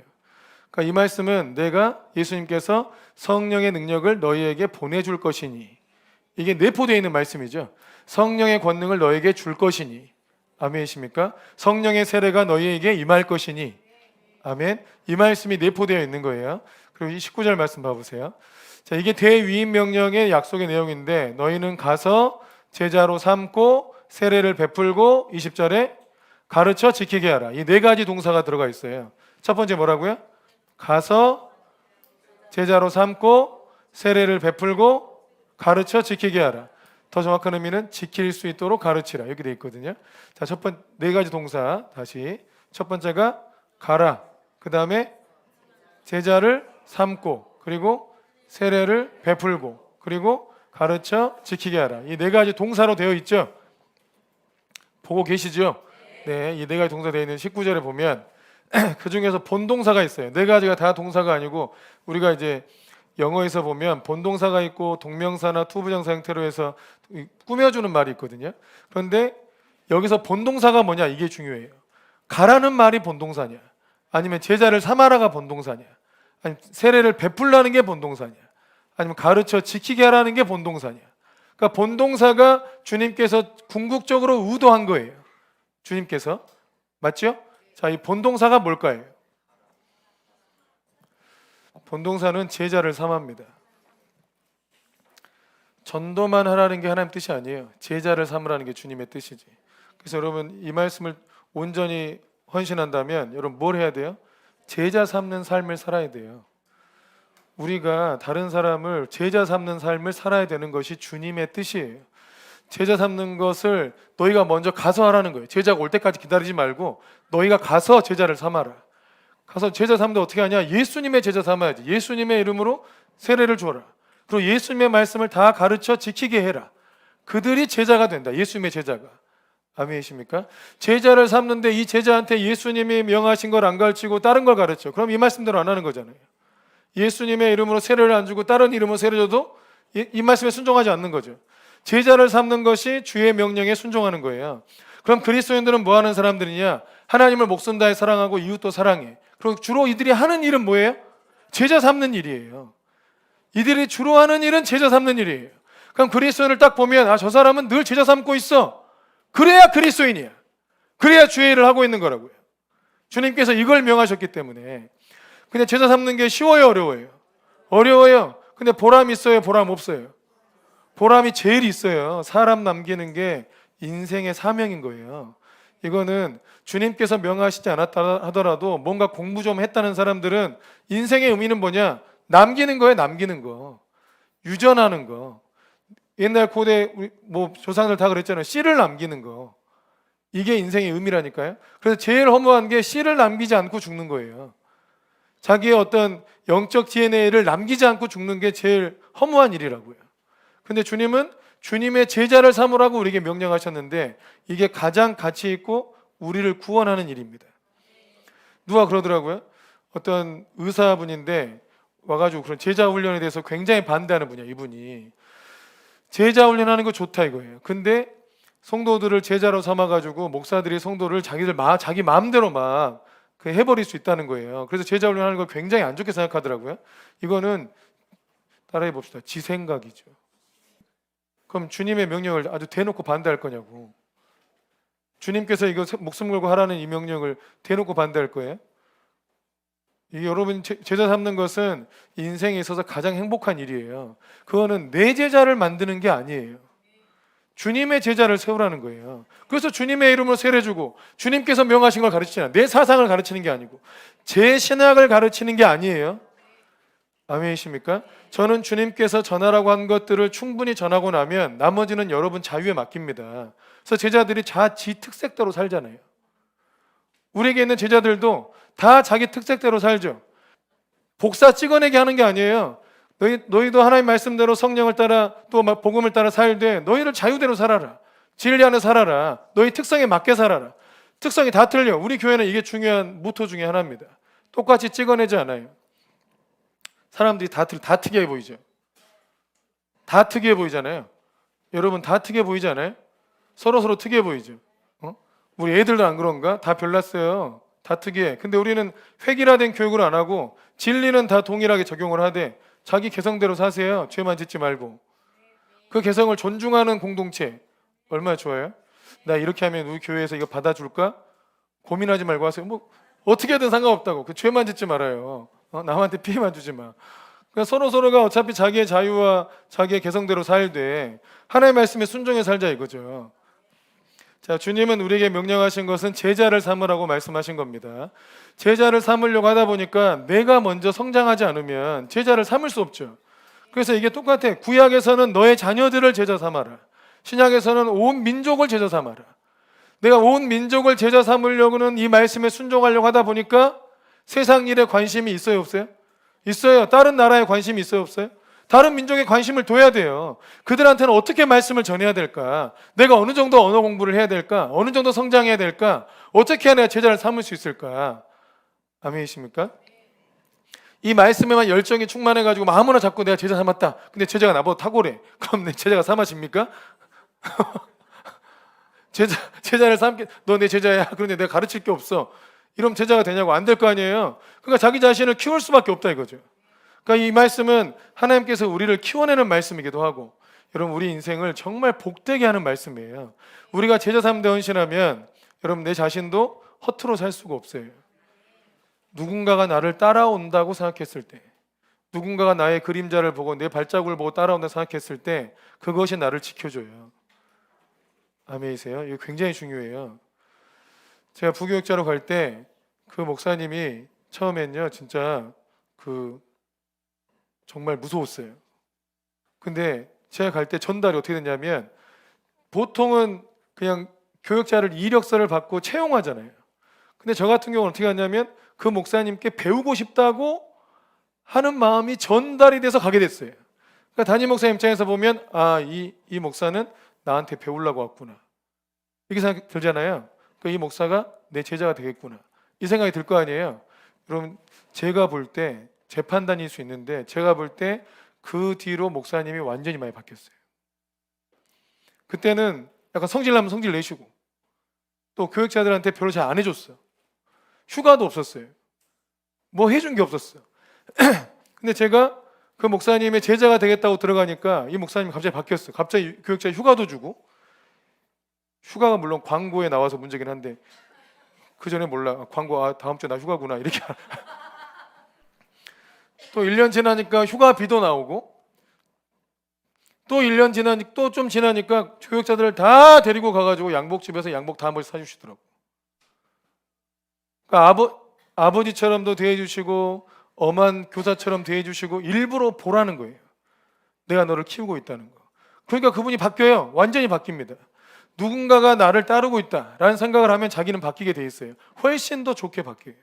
그러니까 이 말씀은 내가 예수님께서 성령의 능력을 너희에게 보내줄 것이니, 이게 내포되어 있는 말씀이죠. 성령의 권능을 너에게 줄 것이니, 아멘이십니까? 성령의 세례가 너희에게 임할 것이니, 아멘. 이 말씀이 내포되어 있는 거예요. 그리고 이 19절 말씀 봐보세요. 자, 이게 대위임 명령의 약속의 내용인데, 너희는 가서 제자로 삼고 세례를 베풀고 20절에 가르쳐 지키게 하라. 이 네 가지 동사가 들어가 있어요. 첫 번째 뭐라고요? 가서 제자로 삼고 세례를 베풀고 가르쳐 지키게 하라. 더 정확한 의미는 지킬 수 있도록 가르치라. 이렇게 되어 있거든요. 자, 네 가지 동사 다시. 첫 번째가 가라. 그 다음에 제자를 삼고, 그리고 세례를 베풀고, 그리고 가르쳐 지키게 하라. 이 네 가지 동사로 되어 있죠. 보고 계시죠? 네, 이 네 가지 동사 되어 있는 19절에 보면 그 중에서 본동사가 있어요. 네 가지가 다 동사가 아니고, 우리가 이제 영어에서 보면 본동사가 있고 동명사나 투부정사 형태로 해서 꾸며주는 말이 있거든요. 그런데 여기서 본동사가 뭐냐, 이게 중요해요. 가라는 말이 본동사냐, 아니면 제자를 삼아라가 본동사냐, 아니면 세례를 베풀라는 게 본동사냐, 아니면 가르쳐 지키게 하라는 게 본동사냐. 그러니까 본동사가 주님께서 궁극적으로 의도한 거예요. 주님께서. 맞죠? 자, 이 본동사가 뭘까요? 본동사는 제자를 삼합니다. 전도만 하라는 게 하나님 뜻이 아니에요. 제자를 삼으라는 게 주님의 뜻이지. 그래서 여러분, 이 말씀을 온전히 헌신한다면 여러분 뭘 해야 돼요? 제자 삼는 삶을 살아야 돼요. 우리가 다른 사람을 제자 삼는 삶을 살아야 되는 것이 주님의 뜻이에요. 제자 삼는 것을 너희가 먼저 가서 하라는 거예요. 제자가 올 때까지 기다리지 말고 너희가 가서 제자를 삼아라. 가서 제자 삼는데 어떻게 하냐? 예수님의 제자 삼아야지. 예수님의 이름으로 세례를 줘라. 그리고 예수님의 말씀을 다 가르쳐 지키게 해라. 그들이 제자가 된다. 예수님의 제자가. 아멘이십니까? 제자를 삼는데 이 제자한테 예수님이 명하신 걸 안 가르치고 다른 걸 가르쳐. 그럼 이 말씀대로 안 하는 거잖아요. 예수님의 이름으로 세례를 안 주고 다른 이름으로 세례 줘도 이 말씀에 순종하지 않는 거죠. 제자를 삼는 것이 주의 명령에 순종하는 거예요. 그럼 그리스도인들은 뭐 하는 사람들이냐? 하나님을 목숨 다해 사랑하고 이웃도 사랑해. 그리고 주로 이들이 하는 일은 뭐예요? 제자 삼는 일이에요. 이들이 주로 하는 일은 제자 삼는 일이에요. 그럼 그리스도인을 딱 보면, 아, 저 사람은 늘 제자 삼고 있어. 그래야 그리스도인이야. 그래야 주의 일을 하고 있는 거라고요. 주님께서 이걸 명하셨기 때문에. 근데 제자 삼는 게 쉬워요, 어려워요? 어려워요. 근데 보람 있어요, 보람 없어요? 보람이 제일 있어요. 사람 남기는 게 인생의 사명인 거예요. 이거는 주님께서 명하시지 않았다 하더라도 뭔가 공부 좀 했다는 사람들은 인생의 의미는 뭐냐? 남기는 거예요, 남기는 거. 유전하는 거. 옛날 고대 조상들 다 그랬잖아요. 씨를 남기는 거. 이게 인생의 의미라니까요. 그래서 제일 허무한 게 씨를 남기지 않고 죽는 거예요. 자기의 어떤 영적 DNA를 남기지 않고 죽는 게 제일 허무한 일이라고요. 근데 주님은 주님의 제자를 삼으라고 우리에게 명령하셨는데, 이게 가장 가치 있고 우리를 구원하는 일입니다. 누가 그러더라고요. 어떤 의사분인데 와가지고 그런 제자 훈련에 대해서 굉장히 반대하는 분이야. 이분이 제자 훈련하는 거 좋다 이거예요. 근데 성도들을 제자로 삼아가지고 목사들이 성도를 자기 마음대로 막 해버릴 수 있다는 거예요. 그래서 제자 훈련하는 걸 굉장히 안 좋게 생각하더라고요. 이거는 따라해 봅시다. 지 생각이죠. 그럼 주님의 명령을 아주 대놓고 반대할 거냐고. 주님께서 이거 목숨 걸고 하라는 이 명령을 대놓고 반대할 거예요? 여러분, 제자 삼는 것은 인생에 있어서 가장 행복한 일이에요. 그거는 내 제자를 만드는 게 아니에요. 주님의 제자를 세우라는 거예요. 그래서 주님의 이름으로 세례주고 주님께서 명하신 걸 가르치잖아요. 내 사상을 가르치는 게 아니고 제 신학을 가르치는 게 아니에요. 아멘이십니까? 저는 주님께서 전하라고 한 것들을 충분히 전하고 나면 나머지는 여러분 자유에 맡깁니다. 그래서 제자들이 지 특색대로 살잖아요. 우리에게 있는 제자들도 다 자기 특색대로 살죠. 복사 찍어내게 하는 게 아니에요. 너희도 하나님 말씀대로 성령을 따라 또 복음을 따라 살되 너희를 자유대로 살아라. 진리 안에 살아라. 너희 특성에 맞게 살아라. 특성이 다 틀려. 우리 교회는 이게 중요한 모토 중에 하나입니다. 똑같이 찍어내지 않아요. 사람들이 다 특이해 보이죠. 다 특이해 보이잖아요. 여러분 다 특이해 보이지 않아요? 서로 특이해 보이죠. 우리 애들도 안 그런가? 다 별났어요. 다투게 해. 근데 우리는 획일화된 교육을 안 하고 진리는 다 동일하게 적용을 하되 자기 개성대로 사세요. 죄만 짓지 말고. 그 개성을 존중하는 공동체 얼마나 좋아요? 나 이렇게 하면 우리 교회에서 이거 받아줄까? 고민하지 말고 하세요. 뭐 어떻게든 상관없다고. 그 죄만 짓지 말아요. 남한테 피해만 주지 마. 그러니까 서로가 어차피 자기의 자유와 자기의 개성대로 살되 하나님의 말씀에 순종해 살자 이거죠. 자, 주님은 우리에게 명령하신 것은 제자를 삼으라고 말씀하신 겁니다. 제자를 삼으려고 하다 보니까 내가 먼저 성장하지 않으면 제자를 삼을 수 없죠. 그래서 이게 똑같아. 구약에서는 너의 자녀들을 제자 삼아라. 신약에서는 온 민족을 제자 삼아라. 내가 온 민족을 제자 삼으려고는 이 말씀에 순종하려고 하다 보니까 세상 일에 관심이 있어요, 없어요? 있어요. 다른 나라에 관심이 있어요, 없어요? 다른 민족에 관심을 둬야 돼요. 그들한테는 어떻게 말씀을 전해야 될까? 내가 어느 정도 언어 공부를 해야 될까? 어느 정도 성장해야 될까? 어떻게 해야 내가 제자를 삼을 수 있을까? 아멘이십니까? 이 말씀에만 열정이 충만해가지고 아무나 자꾸 내가 제자 삼았다. 근데 제자가 나보다 탁월해. 그럼 내 제자가 삼아집니까? 제자를 삼게, 너 내 제자야. 그런데 내가 가르칠 게 없어. 이러면 제자가 되냐고. 안 될 거 아니에요. 그러니까 자기 자신을 키울 수밖에 없다 이거죠. 그러니까 이 말씀은 하나님께서 우리를 키워내는 말씀이기도 하고, 여러분 우리 인생을 정말 복되게 하는 말씀이에요. 우리가 제자 삼되 헌신하면 여러분 내 자신도 허투루 살 수가 없어요. 누군가가 나를 따라온다고 생각했을 때, 누군가가 나의 그림자를 보고 내 발자국을 보고 따라온다고 생각했을 때 그것이 나를 지켜줘요. 아멘이세요? 이거 굉장히 중요해요. 제가 부교육자로 갈 때 그 목사님이 처음엔요 진짜 정말 무서웠어요. 근데 제가 갈 때 전달이 어떻게 됐냐면, 보통은 그냥 교육자를 이력서를 받고 채용하잖아요. 근데 저 같은 경우는 어떻게 하냐면 그 목사님께 배우고 싶다고 하는 마음이 전달이 돼서 가게 됐어요. 그러니까 담임 목사님 입장에서 보면 이 목사는 나한테 배우려고 왔구나, 이렇게 생각 들잖아요. 그러니까 이 목사가 내 제자가 되겠구나, 이 생각이 들 거 아니에요. 여러분 제가 볼 때 제 판단일 수 있는데, 제가 볼 때 그 뒤로 목사님이 완전히 많이 바뀌었어요. 그때는 약간 성질 나면 성질 내시고, 또 교육자들한테 별로 잘 안 해줬어. 휴가도 없었어요. 뭐 해준 게 없었어. 근데 제가 그 목사님의 제자가 되겠다고 들어가니까 이 목사님이 갑자기 바뀌었어요. 갑자기 교육자 휴가도 주고, 휴가가 물론 광고에 나와서 문제긴 한데 그 전에 몰라. 광고 다음 주에 나 휴가구나 이렇게. 또 1년 지나니까 휴가비도 나오고, 또 1년 지나니까 또 좀 지나니까 교육자들을 다 데리고 가가지고 양복집에서 양복 다 한 번씩 사주시더라고. 그러니까 아버지처럼도 대해주시고 엄한 교사처럼 대해주시고 일부러 보라는 거예요. 내가 너를 키우고 있다는 거. 그러니까 그분이 바뀌어요. 완전히 바뀝니다. 누군가가 나를 따르고 있다라는 생각을 하면 자기는 바뀌게 돼 있어요. 훨씬 더 좋게 바뀌어요.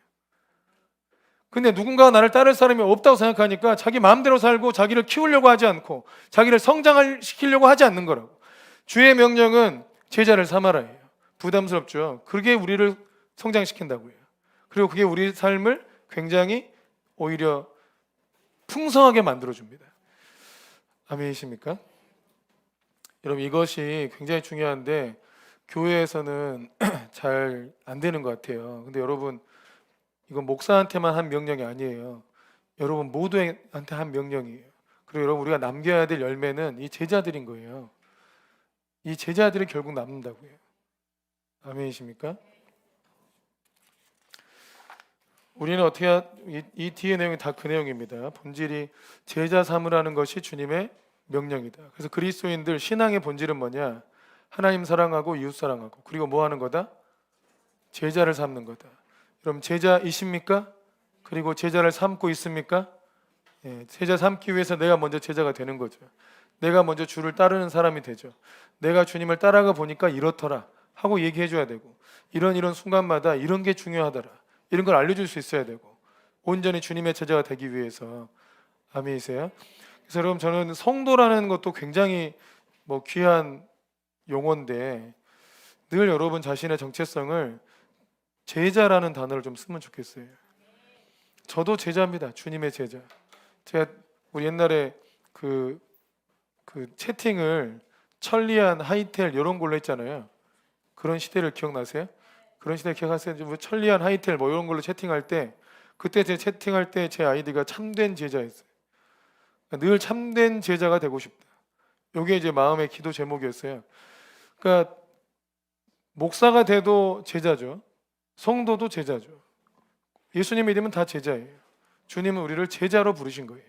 근데 누군가가 나를 따를 사람이 없다고 생각하니까 자기 마음대로 살고 자기를 키우려고 하지 않고 자기를 성장을 시키려고 하지 않는 거라고. 주의 명령은 제자를 삼아라예요. 부담스럽죠. 그게 우리를 성장시킨다고요. 그리고 그게 우리 삶을 굉장히 오히려 풍성하게 만들어줍니다. 아멘이십니까? 여러분 이것이 굉장히 중요한데 교회에서는 잘 안 되는 것 같아요. 근데 여러분 이건 목사한테만 한 명령이 아니에요. 여러분 모두한테 한 명령이에요. 그리고 여러분 우리가 남겨야 될 열매는 이 제자들인 거예요. 이 제자들이 결국 남는다고요. 아멘이십니까? 우리는 이 뒤의 내용이 다 그 내용입니다. 본질이 제자 삼으라는 것이 주님의 명령이다. 그래서 그리스도인들 신앙의 본질은 뭐냐? 하나님 사랑하고 이웃 사랑하고, 그리고 뭐 하는 거다? 제자를 삼는 거다. 그럼 제자이십니까? 그리고 제자를 삼고 있습니까? 제자 삼기 위해서 내가 먼저 제자가 되는 거죠. 내가 먼저 주를 따르는 사람이 되죠. 내가 주님을 따라가 보니까 이렇더라 하고 얘기해 줘야 되고, 이런 순간마다 이런 게 중요하더라, 이런 걸 알려줄 수 있어야 되고, 온전히 주님의 제자가 되기 위해서. 아멘이세요? 그래서 여러분 저는 성도라는 것도 굉장히 귀한 용어인데 늘 여러분 자신의 정체성을 제자라는 단어를 좀 쓰면 좋겠어요. 저도 제자입니다. 주님의 제자. 제가 우리 옛날에 그 채팅을 천리안, 하이텔 이런 걸로 했잖아요. 그런 시대를 기억나세요? 그런 시대 기억하세요? 뭐 천리안 하이텔 뭐 이런 걸로 채팅할 때 그때 제 채팅할 때 제 아이디가 참된 제자였어요. 늘 참된 제자가 되고 싶다. 이게 이제 마음의 기도 제목이었어요. 그러니까 목사가 돼도 제자죠. 성도도 제자죠. 예수님 믿으면 다 제자예요. 주님은 우리를 제자로 부르신 거예요.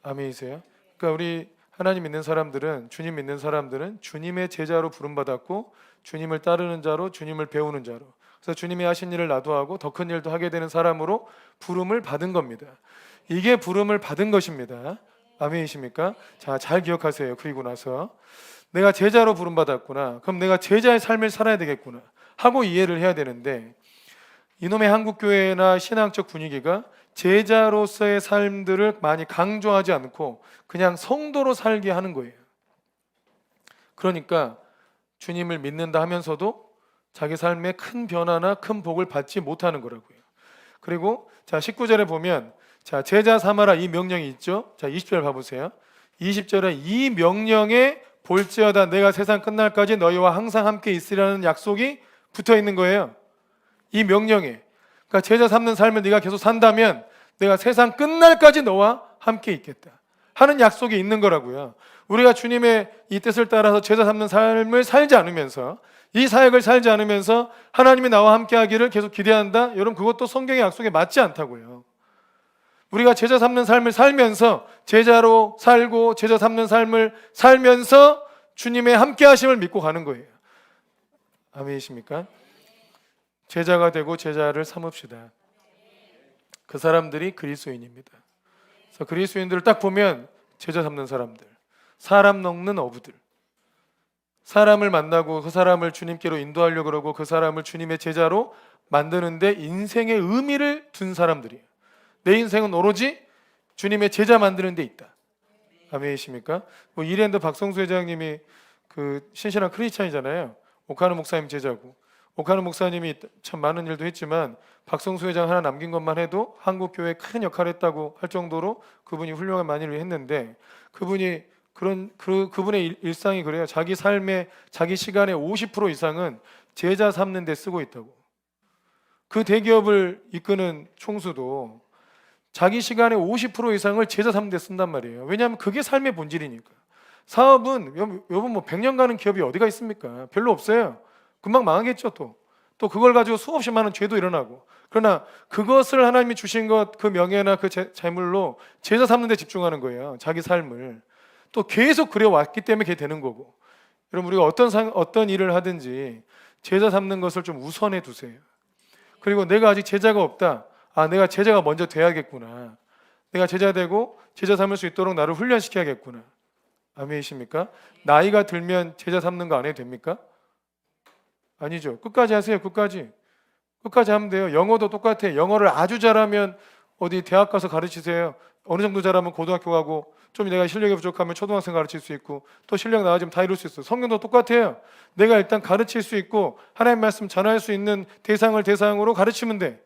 아멘이세요? 그러니까 우리 하나님 믿는 사람들은, 주님 믿는 사람들은 주님의 제자로 부름받았고 주님을 따르는 자로, 주님을 배우는 자로, 그래서 주님이 하신 일을 나도 하고 더 큰 일도 하게 되는 사람으로 부름을 받은 겁니다. 이게 부름을 받은 것입니다. 아멘이십니까? 자, 잘 기억하세요. 그리고 나서 내가 제자로 부름받았구나, 그럼 내가 제자의 삶을 살아야 되겠구나 하고 이해를 해야 되는데, 이놈의 한국교회나 신앙적 분위기가 제자로서의 삶들을 많이 강조하지 않고 그냥 성도로 살게 하는 거예요. 그러니까 주님을 믿는다 하면서도 자기 삶에 큰 변화나 큰 복을 받지 못하는 거라고요. 그리고 자, 19절에 보면 자, 제자 삼아라 이 명령이 있죠. 자, 20절 봐보세요. 20절에 이 명령에 볼지어다 내가 세상 끝날까지 너희와 항상 함께 있으라는 약속이 붙어 있는 거예요. 이 명령에. 그러니까 제자 삼는 삶을 네가 계속 산다면 내가 세상 끝날까지 너와 함께 있겠다 하는 약속이 있는 거라고요. 우리가 주님의 이 뜻을 따라서 제자 삼는 삶을 살지 않으면서, 이 사역을 살지 않으면서 하나님이 나와 함께 하기를 계속 기대한다? 여러분, 그것도 성경의 약속에 맞지 않다고요. 우리가 제자 삼는 삶을 살면서, 제자로 살고 제자 삼는 삶을 살면서 주님의 함께 하심을 믿고 가는 거예요. 아멘이십니까? 제자가 되고 제자를 삼읍시다. 그 사람들이 그리스도인입니다. 그래서 그리스도인들을 딱 보면 제자 삼는 사람들, 사람 먹는 어부들, 사람을 만나고 그 사람을 주님께로 인도하려고 그러고 그 사람을 주님의 제자로 만드는데 인생의 의미를 둔 사람들이에요. 내 인생은 오로지 주님의 제자 만드는 데 있다. 아멘이십니까? 뭐 이랜드 박성수 회장님이 그 신실한 크리스찬이잖아요. 오카노 목사님 제자고, 오카노 목사님이 참 많은 일도 했지만 박성수 회장 하나 남긴 것만 해도 한국 교회에 큰 역할을 했다고 할 정도로 그분이 훌륭한 많은 일을 했는데, 그분이 그분의 일상이 그래요. 자기 삶의, 자기 시간의 50% 이상은 제자 삼는 데 쓰고 있다고. 그 대기업을 이끄는 총수도 자기 시간의 50% 이상을 제자 삼는 데 쓴단 말이에요. 왜냐하면 그게 삶의 본질이니까. 사업은 여러분 뭐 100년 가는 기업이 어디가 있습니까? 별로 없어요. 금방 망하겠죠. 또 그걸 가지고 수없이 많은 죄도 일어나고. 그러나 그것을 하나님이 주신 것, 그 명예나 그 재물로 제자 삼는 데 집중하는 거예요. 자기 삶을. 또 계속 그래왔기 때문에 그게 되는 거고. 여러분, 우리가 어떤 일을 하든지 제자 삼는 것을 좀 우선해 두세요. 그리고 내가 아직 제자가 없다. 아, 내가 제자가 먼저 돼야겠구나. 내가 제자 되고 제자 삼을 수 있도록 나를 훈련시켜야겠구나. 아멘이십니까? 나이가 들면 제자 삼는 거 안 해도 됩니까? 아니죠. 끝까지 하세요. 끝까지 하면 돼요. 영어도 똑같아요. 영어를 아주 잘하면 어디 대학 가서 가르치세요. 어느 정도 잘하면 고등학교 가고, 좀 내가 실력이 부족하면 초등학생 가르칠 수 있고, 또 실력 나아지면 다 이룰 수 있어요. 성경도 똑같아요. 내가 일단 가르칠 수 있고 하나님 말씀 전할 수 있는 대상을 대상으로 가르치면 돼.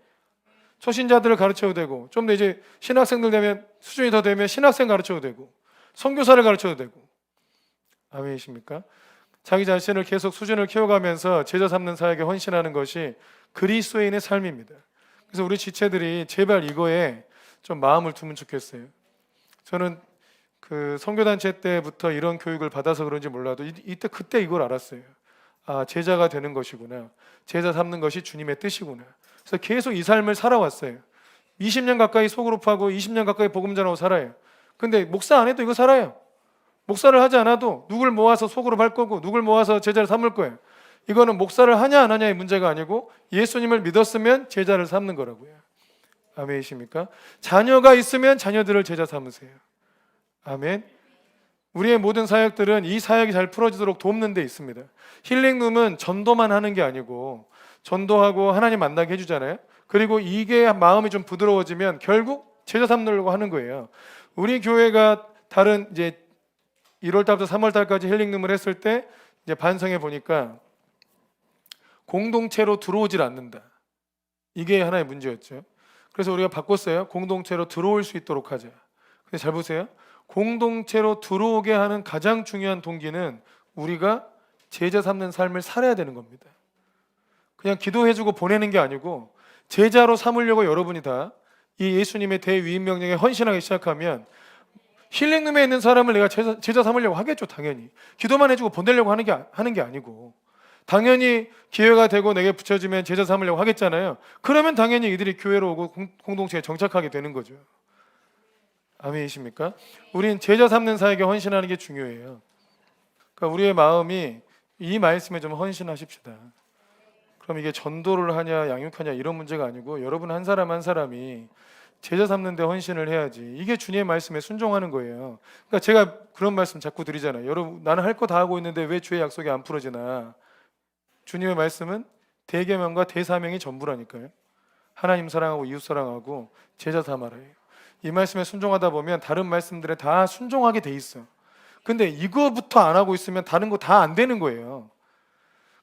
초신자들을 가르쳐도 되고, 좀 더 이제 신학생들 되면, 수준이 더 되면 신학생 가르쳐도 되고, 선교사를 가르쳐도 되고. 아멘이십니까? 자기 자신을 계속 수준을 키워가면서 제자 삼는 사역에 헌신하는 것이 그리스도인의 삶입니다. 그래서 우리 지체들이 제발 이거에 좀 마음을 두면 좋겠어요. 저는 그 선교단체 때부터 이런 교육을 받아서 그런지 몰라도 그때 이걸 알았어요. 아, 제자가 되는 것이구나. 제자 삼는 것이 주님의 뜻이구나. 그래서 계속 이 삶을 살아왔어요. 20년 가까이 소그룹하고 20년 가까이 복음 전하고 살아요. 근데 목사 안 해도 이거 살아요. 목사를 하지 않아도 누굴 모아서 소그룹 할 거고, 누굴 모아서 제자를 삼을 거예요. 이거는 목사를 하냐 안 하냐의 문제가 아니고 예수님을 믿었으면 제자를 삼는 거라고요. 아멘이십니까? 자녀가 있으면 자녀들을 제자 삼으세요. 아멘. 우리의 모든 사역들은 이 사역이 잘 풀어지도록 돕는 데 있습니다. 힐링룸은 전도만 하는 게 아니고, 전도하고 하나님 만나게 해주잖아요. 그리고 이게 마음이 좀 부드러워지면 결국 제자 삼으려고 하는 거예요. 우리 교회가 다른 이제 1월 달부터 3월 달까지 힐링룸을 했을 때 이제 반성해 보니까 공동체로 들어오질 않는다. 이게 하나의 문제였죠. 그래서 우리가 바꿨어요. 공동체로 들어올 수 있도록 하자. 근데 잘 보세요. 공동체로 들어오게 하는 가장 중요한 동기는 우리가 제자 삼는 삶을 살아야 되는 겁니다. 그냥 기도해주고 보내는 게 아니고 제자로 삼으려고 여러분이 다 이 예수님의 대위임 명령에 헌신하기 시작하면 힐링룸에 있는 사람을 내가 제자 삼으려고 하겠죠. 당연히 기도만 해주고 보내려고 하는 게 아니고 당연히 기회가 되고 내게 붙여지면 제자 삼으려고 하겠잖아요. 그러면 당연히 이들이 교회로 오고 공동체에 정착하게 되는 거죠. 아멘이십니까? 우린 제자 삼는 사에게 헌신하는 게 중요해요. 그러니까 우리의 마음이 이 말씀에 좀 헌신하십시다. 그럼 이게 전도를 하냐 양육하냐 이런 문제가 아니고 여러분 한 사람 한 사람이 제자 삼는 데 헌신을 해야지. 이게 주님의 말씀에 순종하는 거예요. 그러니까 제가 그런 말씀 자꾸 드리잖아요. 여러분 나는 할 거 다 하고 있는데 왜 주의 약속이 안 풀어지나. 주님의 말씀은 대계명과 대사명이 전부라니까요. 하나님 사랑하고 이웃 사랑하고 제자 삼아라예요. 이 말씀에 순종하다 보면 다른 말씀들에 다 순종하게 돼 있어. 근데 이거부터 안 하고 있으면 다른 거 다 안 되는 거예요.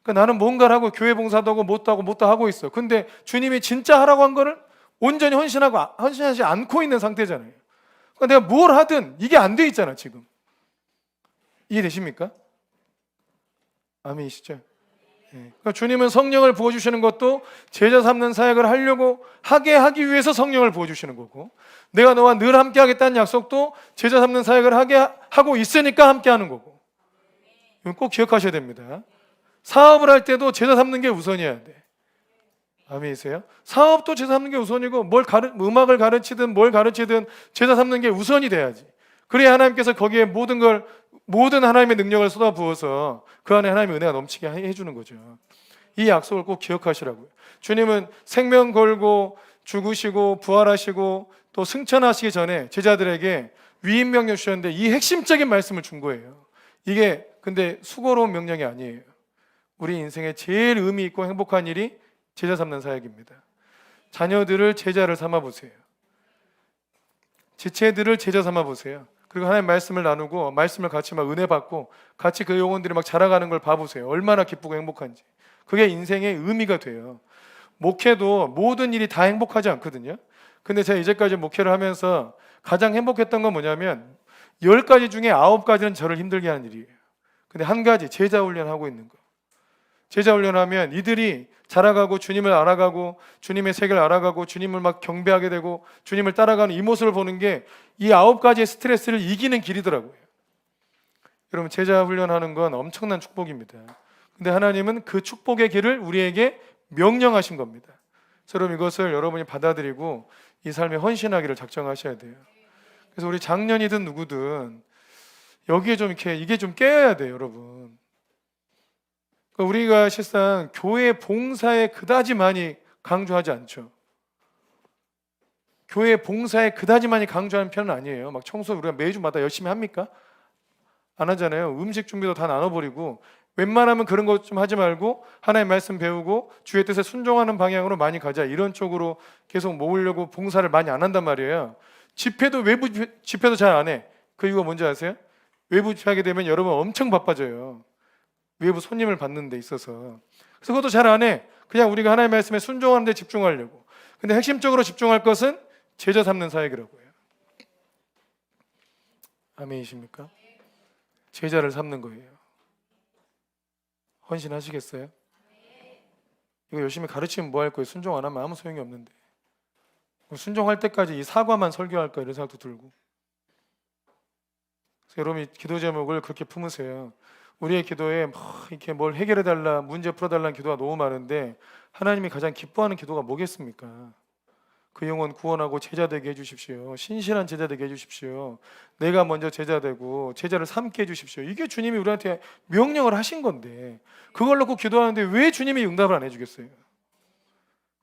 그러니까 나는 뭔가를 하고 교회 봉사도 하고 뭣도 하고 있어. 근데 주님이 진짜 하라고 한 거를 온전히 헌신하지 않고 있는 상태잖아요. 그러니까 내가 뭘 하든 이게 안 돼 있잖아 지금. 이해되십니까? 아멘이시죠? 그러니까 주님은 성령을 부어주시는 것도 제자 삼는 사역을 하기 위해서 성령을 부어주시는 거고, 내가 너와 늘 함께 하겠다는 약속도 제자 삼는 사역을 하고 있으니까 함께 하는 거고. 이건 꼭 기억하셔야 됩니다. 사업을 할 때도 제자 삼는 게 우선이어야 돼. 아멘이세요? 사업도 제자 삼는 게 우선이고 음악을 가르치든 뭘 가르치든 제자 삼는 게 우선이 돼야지. 그래야 하나님께서 거기에 모든 하나님의 능력을 쏟아 부어서 그 안에 하나님의 은혜가 넘치게 해주는 거죠. 이 약속을 꼭 기억하시라고요. 주님은 생명 걸고 죽으시고 부활하시고 또 승천하시기 전에 제자들에게 위임 명령 주셨는데 이 핵심적인 말씀을 준 거예요. 이게 근데 수고로운 명령이 아니에요. 우리 인생에 제일 의미 있고 행복한 일이 제자 삼는 사역입니다. 자녀들을 제자를 삼아 보세요. 지체들을 제자 삼아 보세요. 그리고 하나님 말씀을 나누고 말씀을 같이 막 은혜 받고 같이 그 영혼들이 막 자라가는 걸 봐보세요. 얼마나 기쁘고 행복한지. 그게 인생의 의미가 돼요. 목회도 모든 일이 다 행복하지 않거든요. 근데 제가 이제까지 목회를 하면서 가장 행복했던 건 뭐냐면 10가지 중에 9가지는 저를 힘들게 하는 일이에요. 근데 한 가지 제자 훈련하고 있는 거. 제자 훈련하면 이들이 자라가고 주님을 알아가고 주님의 세계를 알아가고 주님을 막 경배하게 되고 주님을 따라가는 이 모습을 보는 게 이 9가지의 스트레스를 이기는 길이더라고요. 여러분 제자 훈련하는 건 엄청난 축복입니다. 근데 하나님은 그 축복의 길을 우리에게 명령하신 겁니다. 여러분 이것을 여러분이 받아들이고 이 삶에 헌신하기를 작정하셔야 돼요. 그래서 우리 장년이든 누구든 여기에 좀 이게 좀 깨어야 돼요, 여러분. 우리가 실상 교회 봉사에 그다지 많이 강조하지 않죠. 교회 봉사에 그다지 많이 강조하는 편은 아니에요. 막 청소 우리가 매주마다 열심히 합니까? 안 하잖아요. 음식 준비도 다 나눠버리고 웬만하면 그런 것 좀 하지 말고 하나님 말씀 배우고 주의 뜻에 순종하는 방향으로 많이 가자. 이런 쪽으로 계속 모으려고 봉사를 많이 안 한단 말이에요. 외부 집회도 잘 안 해. 그 이유가 뭔지 아세요? 외부 집회하게 되면 여러분 엄청 바빠져요. 외부 손님을 받는 데 있어서. 그래서 그것도 잘 안 해. 그냥 우리가 하나님의 말씀에 순종하는 데 집중하려고. 근데 핵심적으로 집중할 것은 제자 삼는 사역이라고요. 아멘이십니까? 제자를 삼는 거예요. 헌신하시겠어요? 이거 열심히 가르치면 뭐 할 거예요? 순종 안 하면 아무 소용이 없는데. 순종할 때까지 이 사과만 설교할까 이런 생각도 들고. 그래서 여러분이 기도 제목을 그렇게 품으세요. 우리의 기도에 이렇게 뭘 해결해달라, 문제 풀어달라는 기도가 너무 많은데 하나님이 가장 기뻐하는 기도가 뭐겠습니까? 그 영혼 구원하고 제자 되게 해주십시오. 신실한 제자 되게 해주십시오. 내가 먼저 제자 되고 제자를 삼게 해주십시오. 이게 주님이 우리한테 명령을 하신 건데 그걸 놓고 기도하는데 왜 주님이 응답을 안 해주겠어요?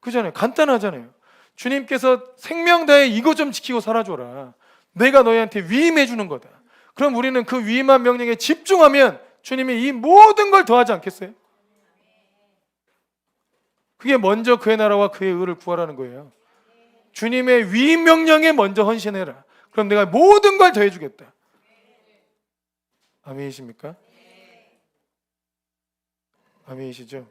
그잖아요. 간단하잖아요. 주님께서 생명 다해 이거 좀 지키고 살아줘라. 내가 너희한테 위임해 주는 거다. 그럼 우리는 그 위임한 명령에 집중하면 주님이 이 모든 걸 더하지 않겠어요? 그게 먼저 그의 나라와 그의 의를 구하라는 거예요. 주님의 위임 명령에 먼저 헌신해라. 그럼 내가 모든 걸 더해주겠다. 아멘이십니까? 아멘이시죠?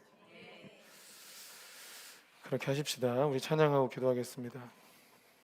그렇게 하십시다. 우리 찬양하고 기도하겠습니다.